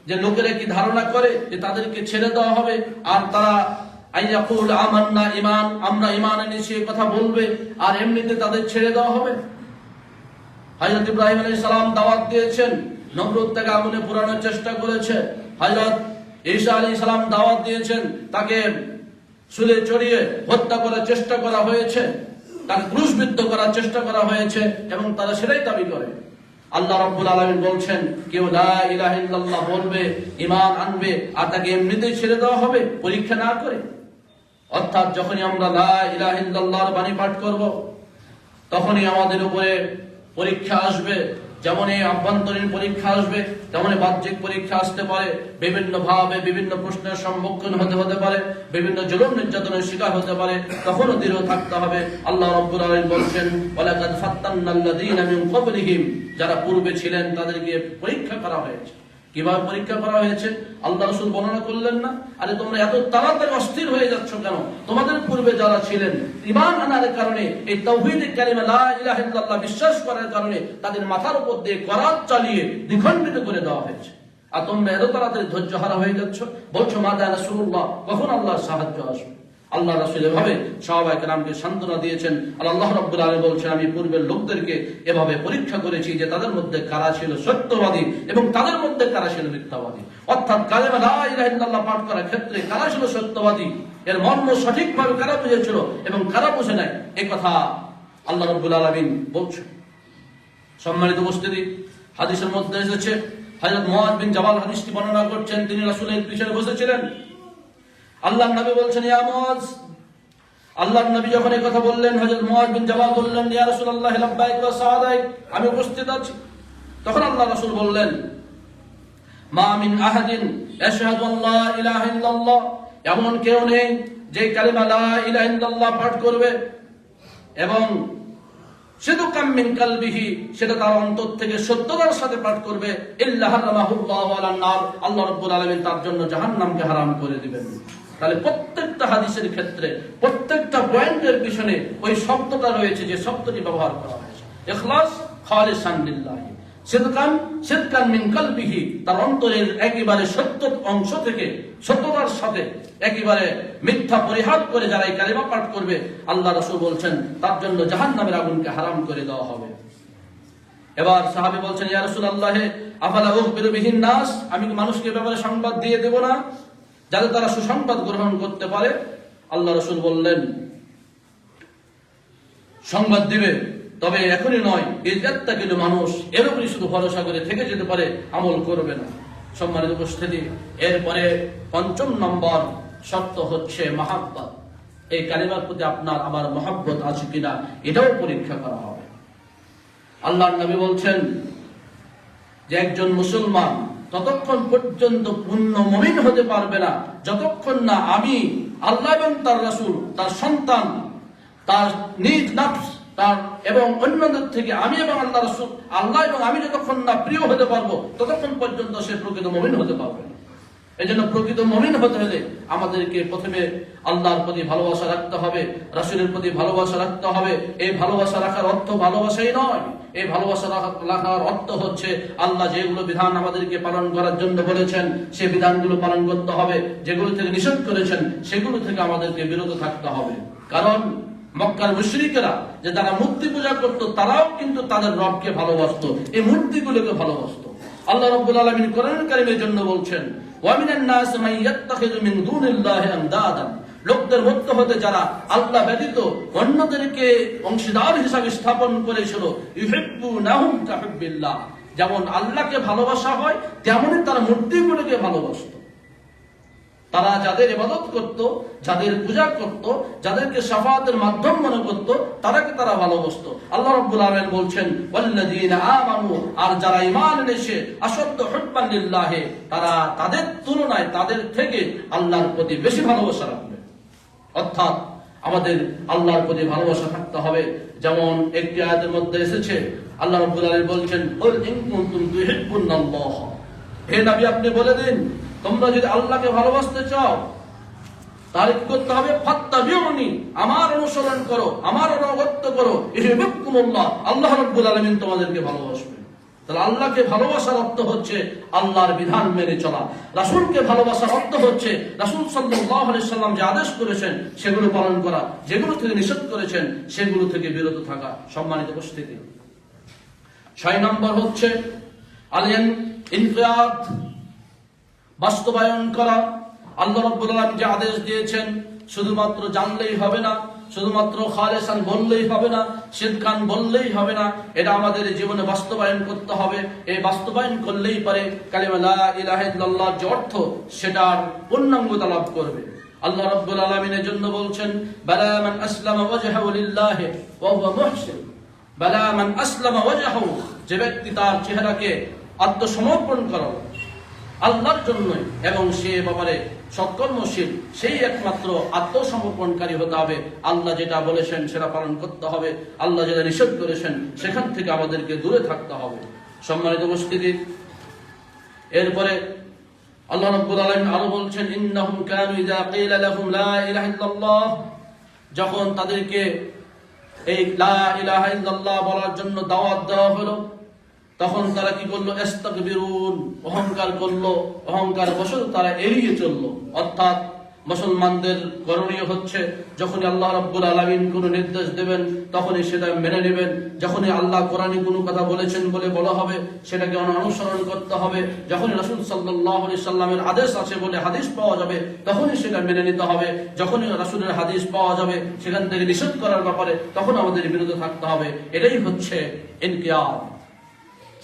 যে লোকেরা কি ধারণা করে যে তাদেরকে ছেড়ে দেওয়া হবে আর তারা আন ইয়াকুলু আমান্না, ঈমান, আমরা ঈমান এনেছি এই কথা বলবে আর এমনিতে তাদের ছেড়ে দেওয়া হবে? হযরত ইব্রাহিম আলাইহিস সালাম দাওয়াত দিয়েছেন, নমরুদ তাকে আগুনে পোড়ানোর চেষ্টা করেছে। হযরত ঈসা আলাইহিস সালাম দাওয়াত দিয়েছেন, তাকে শুলে চড়িয়ে হত্যা করার চেষ্টা করা হয়েছে, তাকে ক্রুশবিদ্ধ করার চেষ্টা করা হয়েছে এবং তারা সেটাই দাবি করে। আল্লাহ রাব্বুল আলামিন বলছেন কেউ লা ইলাহা ইল্লাল্লাহ বলবে, ঈমান আনবে, আর তাকে এমনিতেই ছেড়ে দেওয়া হবে পরীক্ষা না করে? অর্থাৎ যখনই আমরা লা ইলাহা ইল্লাল্লাহর বাণী পাঠ করব, তখনই আমাদের উপরে পরীক্ষা আসবে। যেমন এই আভ্যন্তরীণ পরীক্ষা আসবে, তেমনি বাহ্যিক পরীক্ষা আসতে পারে। বিভিন্ন ভাবে বিভিন্ন প্রশ্নের সম্মুখীন হতে পারে, বিভিন্ন জুলুম নির্যাতনের শিকার হতে পারে। তখনও দৃঢ় থাকতে হবে। আল্লাহ রাব্বুল আলামিন বলছেন, ওয়ালাকাদ ফাত্তানাল্লাযীনা মিন ক্বাবলিহিম, যারা পূর্বে ছিলেন তাদেরকে পরীক্ষা করা হয়েছে। কিভাবে পরীক্ষা করা হয়েছে আল্লাহ রাসূল বর্ণনা করলেন না? আরে তোমরা এত তাড়াতাড়ি অস্থির হয়ে যাচ্ছ কেন? তোমাদের পূর্বে যারা ছিলেন ঈমান আনার কারণে, এই তাওহীদের কালিমা লা ইলাহা ইল্লাল্লাহ বিশ্বাস করার কারণে তাদের মাথার উপর দিয়ে করাত চালিয়ে দ্বিখণ্ডিত করে দেওয়া হয়েছে। আর তোমরা এত তাড়াতাড়ি ধৈর্য হারা হয়ে যাচ্ছ, বলছো মাদা রাসূলুল্লাহ, কখন আল্লাহর সাহায্য আসবে? আল্লাহ রাসূল এভাবে সাহাবায়ে কেরামকে সান্ত্বনা দিয়েছেন। আল্লাহ রাব্বুল আলামিন বলছেন, আমি পূর্বের লোকদেরকে এভাবে পরীক্ষা করেছি যে তাদের মধ্যে কারা ছিল সত্যবাদী এবং তাদের মধ্যে কারা ছিল মিথ্যাবাদী। অর্থাৎ কালেমা লা ইলাহা ইল্লাল্লাহ পাঠ করার ক্ষেত্রে কারা ছিল সত্যবাদী, এর মর্ম সঠিকভাবে কারা বুঝেছিল এবং কারা বুঝে নাই, এই কথা আল্লাহ রাব্বুল আলামিন বলছেন। সম্মানিত উপস্থিতি, হাদিসের মধ্যে এসেছে, হযরত মুআয বিন জাবাল হাদিসটি বর্ণনা করছেন। তিনি রাসূলের পিছনে বসেছিলেন। আল্লাহর নবী বলছেন, ইয়া মুআয, আল্লাহর নবী যখন এই কথা বললেন, হযরত মুআয বিন জাবাল বললেন, ইয়া রাসূলুল্লাহ লাব্বাইক ওয়া সাআদাইক, আমি উপস্থিত আছি। তখন আল্লাহ রাসূল বললেন, মা মিন আহাদিন ইয়াশহাদু আল্লা ইলাহা ইল্লাল্লাহ, এমন কেউ নেই যে কালিমা লা ইলাহা ইল্লাল্লাহ পাঠ করবে এবং সিদকাম মিন কলবিহি, সেটা তার অন্তর থেকে সত্যতার সাথে পাঠ করবে, ইল্লা হারামাহুল্লাহু আলান নার, আল্লাহ রাব্বুল আলামিন তার জন্য জাহান্নামকে হারাম করে দিবেন। তাহলে প্রত্যেকটা হাদিসের ক্ষেত্রে প্রত্যেকটা পয়েন্টের পিছনে ওই শব্দটা রয়েছে, যে শব্দটি ব্যবহার করা হয়েছে, ইখলাস খালিসান লিল্লাহি, সিদকান মিন কলবিহি, তার অন্তরের একেবারে সত্য অংশ থেকে সত্যতার সাথে একেবারে মিথ্যা পরিহার করে যারা এই কালিমা পাঠ করবে, আল্লাহ রাসূল বলছেন তার জন্য জাহান্নামের আগুনকে হারাম করে দেওয়া হবে। এবার সাহাবী বলছেন, ইয়া রাসূলুল্লাহ আফালা উখবিরু বিহিন নাস, আমি কি মানুষকে ব্যাপারে সংবাদ দিয়ে দেব না যাতে তারা সুসংবাদ গ্রহণ করতে পারে? আল্লাহ রাসূল বললেন, সংবাদ দিবে, তবে এখনই নয়। ইজ্জাতটা কিন্তু মানুষ এর উপরই শুধু ভরসা করে থেকে যেতে পারে, আমল করবে না। সম্মানিত উপস্থিতি, এরপরে ৫ম নম্বর শর্ত হচ্ছে মহাব্বত। এই কালিমার প্রতি আপনার আমার মহাব্বত আছে কিনা এটাও পরীক্ষা করা হবে। আল্লাহর নবী বলছেন যে একজন মুসলমান ততক্ষণ পর্যন্ত পূর্ণ মুমিন হতে পারবে না যতক্ষণ না আমি আল্লাহ এবং তার রাসূল, তার সন্তান, তার নিজ নফস, তার এবং অন্যদের থেকে আমি এবং আল্লাহ রাসূল, আল্লাহ এবং আমি যতক্ষণ না প্রিয় হতে পারবো ততক্ষণ পর্যন্ত সে প্রকৃত মুমিন হতে পারবে না। এই জন্য প্রকৃত মুমিন হতে হলে আমাদেরকে প্রথমে আল্লাহর প্রতি ভালোবাসা রাখতে হবে, রাসূলের প্রতি ভালোবাসা রাখতে হবে। এই ভালোবাসা রাখার অর্থ ভালোবাসাই নয়, এই ভালোবাসা রাখার অর্থ হচ্ছে আল্লাহ যেগুলো বিধান আমাদেরকে পালন করার জন্য বলেছেন সেই বিধানগুলো পালন করতে হবে, যেগুলো থেকে নিষেধ করেছেন সেগুলো থেকে আমাদেরকে বিরত থাকতে হবে। কারণ মক্কার মুশরিকেরা যে তারা মূর্তি পূজা করত, তারাও কিন্তু তাদের রবকে ভালোবাসতো, এই মূর্তিগুলোকে ভালোবাসতো। আল্লাহ রাব্বুল আলামিন কোরআনুল কারীমের জন্য বলছেন, ওয়া মিনান নাস মান ইয়াত্তাখিযু মিন দুনিল্লাহি আনদাদা, লোকদের মধ্যে হতে যারা আল্লাহ ব্যতীত অন্যদেরকে অংশীদার হিসাবে স্থাপন করেছিল, ইউহিব্বুনাহুম কাহুব্বিল্লাহ, যেমন আল্লাহকে ভালোবাসা হয় তেমনই তারা মূর্তিগুলোকে ভালোবাসতো। তারা যাদের ইবাদত করত, যাদের পূজা করত, যাদেরকে শাফাআতের মাধ্যম মনে করত, তারাকে তারা ভালোবাসতো। আল্লাহ রাব্বুল আলামিন বলছেন, ওয়াল্লাযীনা আমানু, আর যারা ঈমান এনেছে, আশাদ্দু হুব্বান লিল্লাহি, তারা তাদের তুলনায় তাদের থেকে আল্লাহর প্রতি বেশি ভালোবাসা রাখবে। অর্থাৎ আমাদের আল্লাহর প্রতি ভালোবাসা থাকতে হবে। যেমন একটি আয়াতের মধ্যে এসেছে, আল্লাহ রাব্বুল আলামিন বলছেন, কুল ইন কুনতুম তুহিব্বুনাল্লাহ, হে নবী আপনি বলে দিন, তোমরা যদি আল্লাহকে ভালোবাসতে চাও তাহলে কি করতে হবে? ফাত্তাবিউনি, আমার অনুসরণ করো, আমার অনুগত্য করো, ইউহিব্বুকুমুল্লাহ, আল্লাহ রাব্বুল আলামিন তোমাদেরকে ভালোবাসবেন। তাহলে আল্লাহকে ভালোবাসার অর্থ হচ্ছে আল্লাহর বিধান মেনে চলা, রাসূলকে ভালোবাসার অর্থ হচ্ছে রাসূল সাল্লাল্লাহু আলাইহি সাল্লাম যে আদেশ করেছেন সেগুলো পালন করা, যেগুলো থেকে নিষেধ করেছেন সেগুলো থেকে বিরত থাকা। সম্মানিত উপস্থিতি, ৬ নম্বর হচ্ছে আলিয়ান ইনফিয়াদ, বাস্তবায়ন করা। আল্লাহ রাব্বুল আলামিন যে আদেশ দিয়েছেন শুধুমাত্র জানলেই হবে না, শুধুমাত্র খালেসান বললেই হবে না, সিদকান বললেই হবে না, এটা আমাদের জীবনে বাস্তবায়ন করতে হবে। এই বাস্তবায়ন করলেই পারে কালিমা লা ইলাহা ইল্লাল্লাহ যে অর্থ সেটার পূর্ণাঙ্গতা লাভ করবে। আল্লাহ রাব্বুল আলামিন এর জন্য বলছেন, বালা মান আসলামা ওয়াজহাহু লিল্লাহি ওয়া হুয়া মুহসিন। বালা মান আসলামা ওয়াজহাহু, যে ব্যক্তি তার চেহারাকে আত্মসমর্পণ করে আল্লাহর জন্য এবং সে ব্যাপারে সৎকর্মশীল, সেই একমাত্র আত্মসমর্পণকারী হতে হবে। আল্লাহ যেটা বলেছেন সেটা পালন করতে হবে, আল্লাহ যেটা নিষেধ করেছেন সেখান থেকে আমাদেরকে দূরে থাকতে হবে। সম্মানিত উপস্থিতি, এরপরে আল্লাহ রাব্বুল আলামিন আরো বলছেন, ইন্নাহুম কানু ইযা কিলা লাহুম লা ইলাহা ইল্লাল্লাহ, যখন তাদেরকে এই লা ইলাহা ইল্লাল্লাহ বলার জন্য দাওয়াত দেওয়া হলো, তখন তারা কি করলো? ইস্তাকবিরুন, অহংকার করলো, অহংকার বশত তারা এড়িয়ে চললো। অর্থাৎ মুসলমানদের করণীয় হচ্ছে, যখনই আল্লাহ রাব্বুল আলামিন কোনো নির্দেশ দেবেন তখনই সেটা মেনে নেবেন। যখনই আল্লাহ কোরআনে কোনো কথা বলেছেন বলে বলা হবে সেটাকে অনুসরণ করতে হবে। যখনই রাসূল সাল্লাল্লাহু আলাইহি সাল্লামের আদেশ আছে বলে হাদিস পাওয়া যাবে তখনই সেটা মেনে নিতে হবে। যখনই রাসূলের হাদিস পাওয়া যাবে সেখান থেকে নিষেধ করার ব্যাপারে তখন আমাদের বিরত থাকতে হবে। এটাই হচ্ছে ইনকিয়াদ।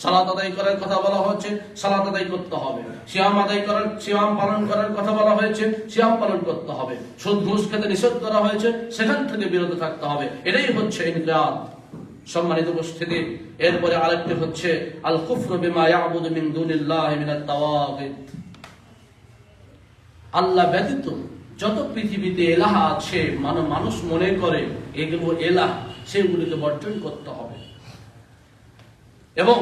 সালাত আদায় করার কথা বলা হচ্ছে, সালাত আদায় করতে হবে। সিয়াম আদায় করার, সিয়াম পালন করার কথা বলা হয়েছে, সিয়াম পালন করতে হবে। সুদ ঘুষ খেতে নিষেধ করা হয়েছে, সেখান থেকে বিরত থাকতে হবে। এটাই হচ্ছে ইনকিয়াদ। সম্মানিত উপস্থিতি, এরপরে আরেকটি হচ্ছে আল কুফরু বিমা ইয়াবুদু মিন দুনিল্লাহি মিনাত তাওয়াগিত। আল্লাহ ব্যতীত যত পৃথিবীতে এলাহ আছে, মানুষ মনে করে এগুলো এলাহ, সেগুলোকে বর্জন করতে হবে। এবং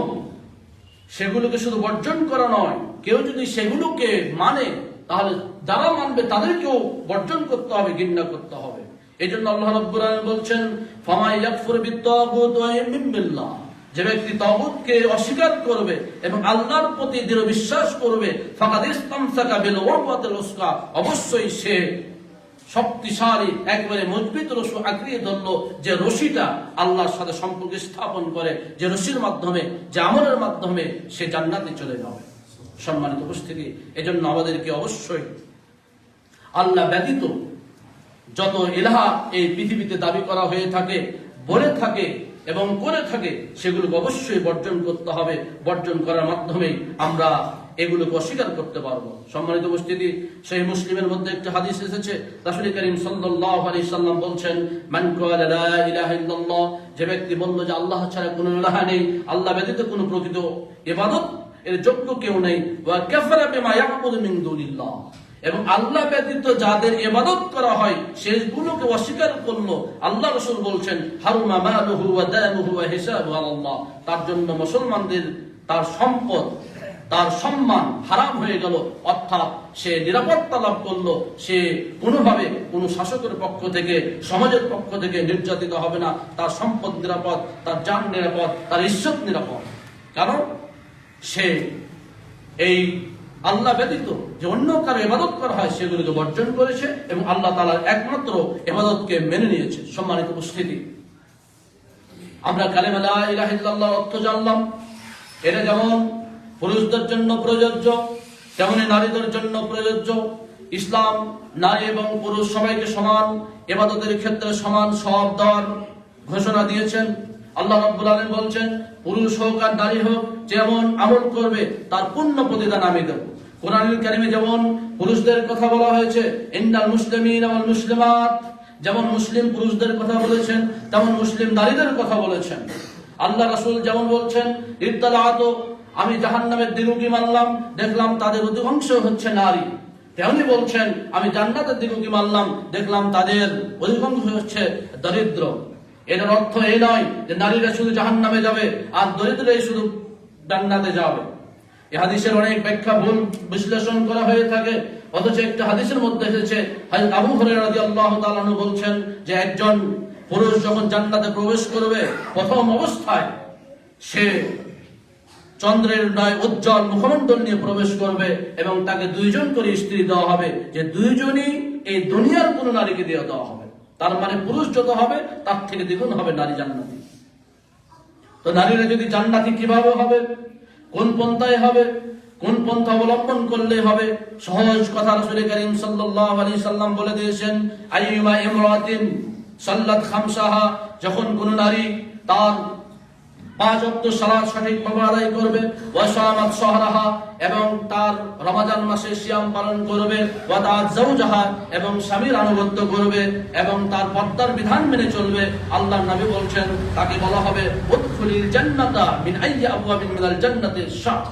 সেগুলোকে শুধু বর্জন করা নয়, কেউ যদি সেগুলোকে মানে তাহলে যারা মানবে তাদেরকেও বর্জন করতে হবে, ঘৃণা করতে হবে। এই জন্য আল্লাহ রাব্বুল আলামিন বলছেন, ফামা ইয়াকফুর বিত-তাগুত ওয়া ইউমিন বিল্লাহ, যে ব্যক্তি তাগুতকে অস্বীকার করবে এবং আল্লাহর প্রতি দৃঢ় বিশ্বাস করবে, ফাকাদ ইসতামসাকা বিল উরওয়াতিল উসকা, অবশ্যই সে শক্তিশালী একবারে মজবুত রশি আঁকড়িয়ে ধরলো, যে রশিটা আল্লাহর সাথে সম্পর্ক স্থাপন করে, যে রশির মাধ্যমে, যে আমলের মাধ্যমে সে জান্নাতে চলে যাবে। সম্মানিত উপস্থিতি, এজন্য আমাদেরকে অবশ্যই আল্লাহ ব্যতীত যত ইলাহা এই পৃথিবীতে দাবি করা হয়ে থাকে, বলে থাকে এবং করে থাকে, সেগুলোকে অবশ্যই বর্জন করতে হবে। বর্জন করার মাধ্যমে আমরা এগুলোকে অস্বীকার করতে পারবো। সম্মানিত উপস্থিতি, সেই মুসলিমের মধ্যে একটা হাদিস এসেছে, রাসূল করিম সাল্লাল্লাহু আলাইহি সাল্লাম বলছেন, মান ক্বালা লা ইলাহা ইল্লাল্লাহ, যে ব্যক্তি বলল যে আল্লাহ ছাড়া কোনো ইলাহ নেই, আল্লাহ ব্যতীত কোনো প্রকৃত ইবাদত এর যোগ্য কেউ নেই, ওয়া কাফারা বিমা ইয়াবুদু মিন দুনিল্লাহ, এবং আল্লাহ ব্যতীত যাদের ইবাদত করা হয় সেগুলোকে অস্বীকার করলো, আল্লাহ রাসূল বলছেন, হারুমা মালুহু ওয়া দামুহু ওয়া হিসাবুহু আলাল্লাহ, তার জন্য মুসলমানদের তার সম্পদ, তার সম্মান হারাম হয়ে গেল। অর্থাৎ সে নিরাপত্তা লাভ করলো, সে কোনোভাবে কোনো শাসকের পক্ষ থেকে, সমাজের পক্ষ থেকে নির্যাতিত হবে না। তার সম্পদ নিরাপদ, তার জান নিরাপদ, তার ইজ্জত নিরাপদ। কারণ সে এই আল্লাহ ব্যতীত যে অন্য কারো ইবাদত করা হয় সেগুলোকে বর্জন করেছে এবং আল্লাহ তাআলার একমাত্র ইবাদতকে মেনে নিয়েছে। সম্মানিত উপস্থিতি, আমরা কালিমা লা ইলাহা ইল্লাল্লাহ অর্থ জানলাম। এটা যেমন পুরুষদের জন্য প্রযোজ্য, তেমনি নারীদের জন্য প্রযোজ্য। ইসলাম নারী এবং পুরুষ সবাইকে সমান ইবাদতের ক্ষেত্রে সমান সওয়াব দেওয়ার ঘোষণা দিয়েছেন। আল্লাহ রাব্বুল আলামিন বলছেন, পুরুষ হোক আর নারী হোক, যেমন আমল করবে তার পূর্ণ প্রতিদান আমি দেব। কোরআনুল কারীমে যেমন পুরুষদের কথা বলা হয়েছে, ইন্নাল মুসলিমিনা ওয়াল মুসলিমাত, যেমন মুসলিম পুরুষদের কথা বলেছেন তেমন মুসলিম নারীদের কথা বলেছেন। আল্লাহ রাসূল যেমন বলছেন, ইত্তালাতু, আমি জাহান্নামের দিকে মানলাম, দেখলাম তাদের অধিকাংশ হচ্ছে নারী। তেমনি বলছেন, আমি জান্নাতের দিকে মানলাম, দেখলাম তাদের অধিকাংশ হচ্ছে দরিদ্র। এর অর্থ এই নয় যে নারীরা শুধু জাহান্নামে যাবে আর দরিদ্ররাই শুধু জান্নাতে যাবে। এই হাদিসের অনেক ব্যাখ্যা ভুল বিশ্লেষণ করা হয়ে থাকে। অথচ একটা হাদিসের মধ্যে এসেছে, হযরত আবু হুরায়রা রাদিয়াল্লাহু তাআলা আনহু বলছেন যে একজন পুরুষ যখন জান্নাতে প্রবেশ করবে, প্রথম অবস্থায় সে চন্দ্রের ন্যায় উজ্জ্বল মুখমণ্ডল নিয়ে প্রবেশ করবে এবং তাকে দুইজন করে স্ত্রী দেওয়া হবে, যে দুইজনই এই দুনিয়ার কোন নারীকে দেওয়া হবে। তার মানে পুরুষ যত হবে তার থেকে দ্বিগুণ হবে নারী জান্নাতি। তো নারীরা যদি জান্নাতি কিভাবে হবে, কোন পন্থায় হবে, কোন পন্থা অবলম্বন করলে হবে? সহজ কথা রাসূল করিম সাল্লাল্লাহু আলাইহি সাল্লাম বলে দিয়েছেন, আইয়ুমা ইমরাতিন সাল্লাত খামসাহা, যখন কোন নারী তার 5 ওয়াক্ত সালাত সঠিকভাবে আদায় করবে, ওয়া সামাত শাহরাহা, এবং তার রমাদান মাসে সিয়াম পালন করবে, ওয়া তাআত যাওজাহা, এবং স্বামীর আনুগত্য করবে এবং তার পর্দার বিধান মেনে চলবে, আল্লাহর নবী বলছেন তাকে বলা হবে উদখুলিল জান্নাতা মিন আইয়ি আবওয়াবিন মিনাল জান্নাতি শাহ,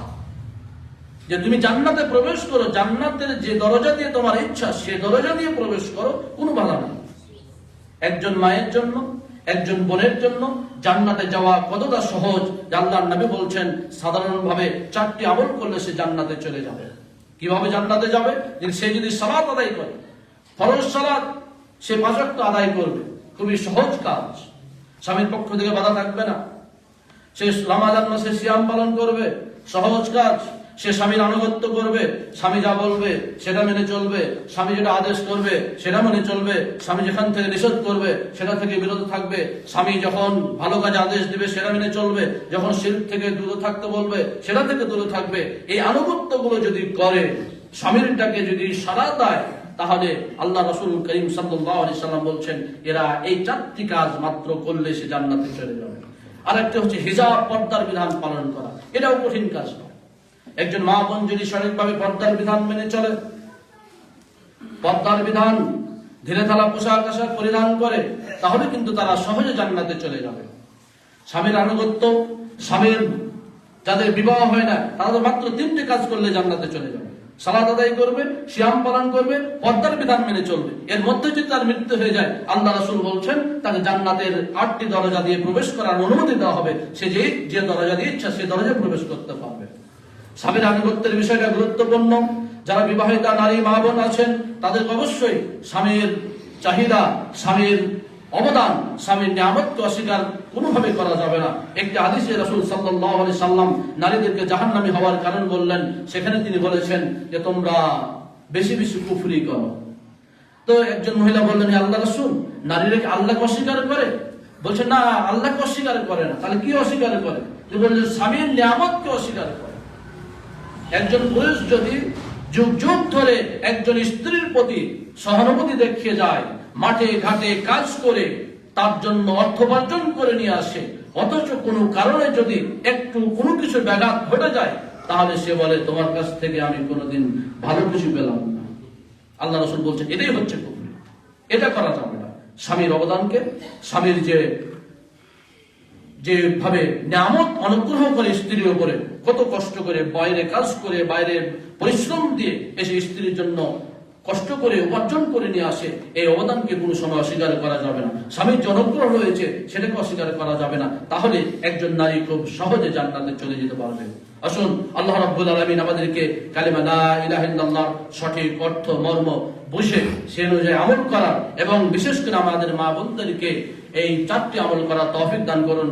যে তুমি জান্নাতে প্রবেশ করো, জান্নাতের যে দরজা দিয়ে তোমার ইচ্ছা সে দরজা দিয়ে প্রবেশ করো, কোনো বাধা নেই। একজন মায়ের জন্য, একজন বোনের জন্য জান্নাতে যাওয়া কতটা সহজ, আল্লাহর নবী বলছেন সাধারণভাবে 4টি আমল করলে সে জান্নাতে চলে যাবে। কিভাবে জান্নাতে যাবে? সে যদি সালাত আদায় করে, ফরজ সালাত সে 5 ওয়াক্ত আদায় করবে, খুবই সহজ কাজ, স্বামীর পক্ষ থেকে বাধা থাকবে না। সে রমাদান মাসে সিয়াম পালন করবে, সহজ কাজ। সে স্বামীর আনুগত্য করবে, স্বামী যা বলবে সেটা মেনে চলবে, স্বামী যেটা আদেশ করবে সেটা মেনে চলবে, স্বামী যেখান থেকে নিষেধ করবে সেটা থেকে বিরত থাকবে, স্বামী যখন ভালো কাজে আদেশ দিবে সেটা মেনে চলবে, যখন শিরক থেকে দূরে থাকতে বলবে সেটা থেকে দূরে থাকবে। এই আনুগত্য গুলো যদি করে, স্বামীরটাকে যদি সাড়া দেয়, তাহলে আল্লাহ রাসূল করিম সাল্লাল্লাহু আলাইহি সাল্লাম বলছেন এরা এই 4টি কাজ মাত্র করলে সে জান্নাতে চলে যাবে। আরেকটা হচ্ছে হিজাব, পর্দার বিধান পালন করা। এটাও কঠিন কাজ নয়। একজন মা বোন যদি সঠিকভাবে পর্দার বিধান মেনে চলে, পর্দার বিধান ধীরে থালা পোশাক আশাক পরিধান করে, তাহলে কিন্তু তারা সহজে জান্নাতে চলে যাবে। স্বামীর আনুগত্য, স্বামীর যাদের বিবাহ হয় না তারা তো মাত্র 3টি কাজ করলে জান্নাতে চলে যাবে। সালাত আদায় করবে, সিয়াম পালন করবে, পর্দার বিধান মেনে চলবে। এর মধ্যে যদি তার মৃত্যু হয়ে যায়, আল্লাহ রাসূল বলছেন তাকে জান্নাতের 8টি দরজা দিয়ে প্রবেশ করার অনুমতি দেওয়া হবে। সে যে দরজা দিয়ে ইচ্ছা সে দরজায় প্রবেশ করতে পারবে। স্বামীর আনুগত্যের বিষয়টা গুরুত্বপূর্ণ। যারা বিবাহিতা নারী মা বোন আছেন তাদের অবশ্যই স্বামীর চাহিদা, স্বামীর অবদান, স্বামীর নিয়ামতকে অস্বীকার কোনোভাবে করা যাবে না। একটি হাদিসে রাসূল সাল্লাল্লাহু আলাইহি সাল্লাম নারীদেরকে জাহান্নামী হওয়ার কারণ বললেন। সেখানে তিনি বলেছেন যে তোমরা বেশি বেশি কুফরি করো। তো একজন মহিলা বললেন আল্লাহ রাসূল, নারীরা কি আল্লাহকে অস্বীকার করে? বলছেন না, আল্লাহকে অস্বীকার করে না। তাহলে কি অস্বীকার করে? তিনি বললেন স্বামীর নিয়ামতকে অস্বীকার করে। একজন পুরুষ যদি যুগ যুগ ধরে একজন স্ত্রীর প্রতি সহানুভূতি দেখিয়ে যায়, মাঠে ঘাটে কাজ করে তার জন্য অর্থ উপার্জন করে নিয়ে আসে, অথচ কোনো কারণে যদি একটু কোনো কিছু ব্যাঘাত ঘটে যায়, তাহলে সে বলে তোমার কাছ থেকে আমি কোনোদিন ভালো কিছু পেলাম না। আল্লাহ রাসূল বলছেন এটাই হচ্ছে কুফর। এটা করা যাবে না। স্বামীর অবদানকে, স্বামীর যেভাবে নিয়ামত অনুগ্রহ করে স্ত্রীর উপরে, কত কষ্ট করে বাইরে কাজ করে, বাইরে পরিশ্রম দিয়ে এসে স্ত্রীর জন্য কষ্ট করে উপার্জন করে নিয়ে আসে, এই অবদানকে কোনো সময় অস্বীকার করা যাবে না। স্বামীর যে অনুগ্রহ রয়েছে সেটাকে অস্বীকার করা যাবে না। তাহলে একজন নারী খুব সহজে জান্নাতে চলে যেতে পারবে। আসুন আল্লাহ রাব্বুল আলামিন আমাদেরকে কালিমা লা ইলাহা ইল্লাল্লাহর সঠিক অর্থ মর্ম বুঝে সে অনুযায়ী আমল করার এবং বিশেষ করে আমাদের মা বোনদেরকে এই 4টি আমল করার তৌফিক দান করুন।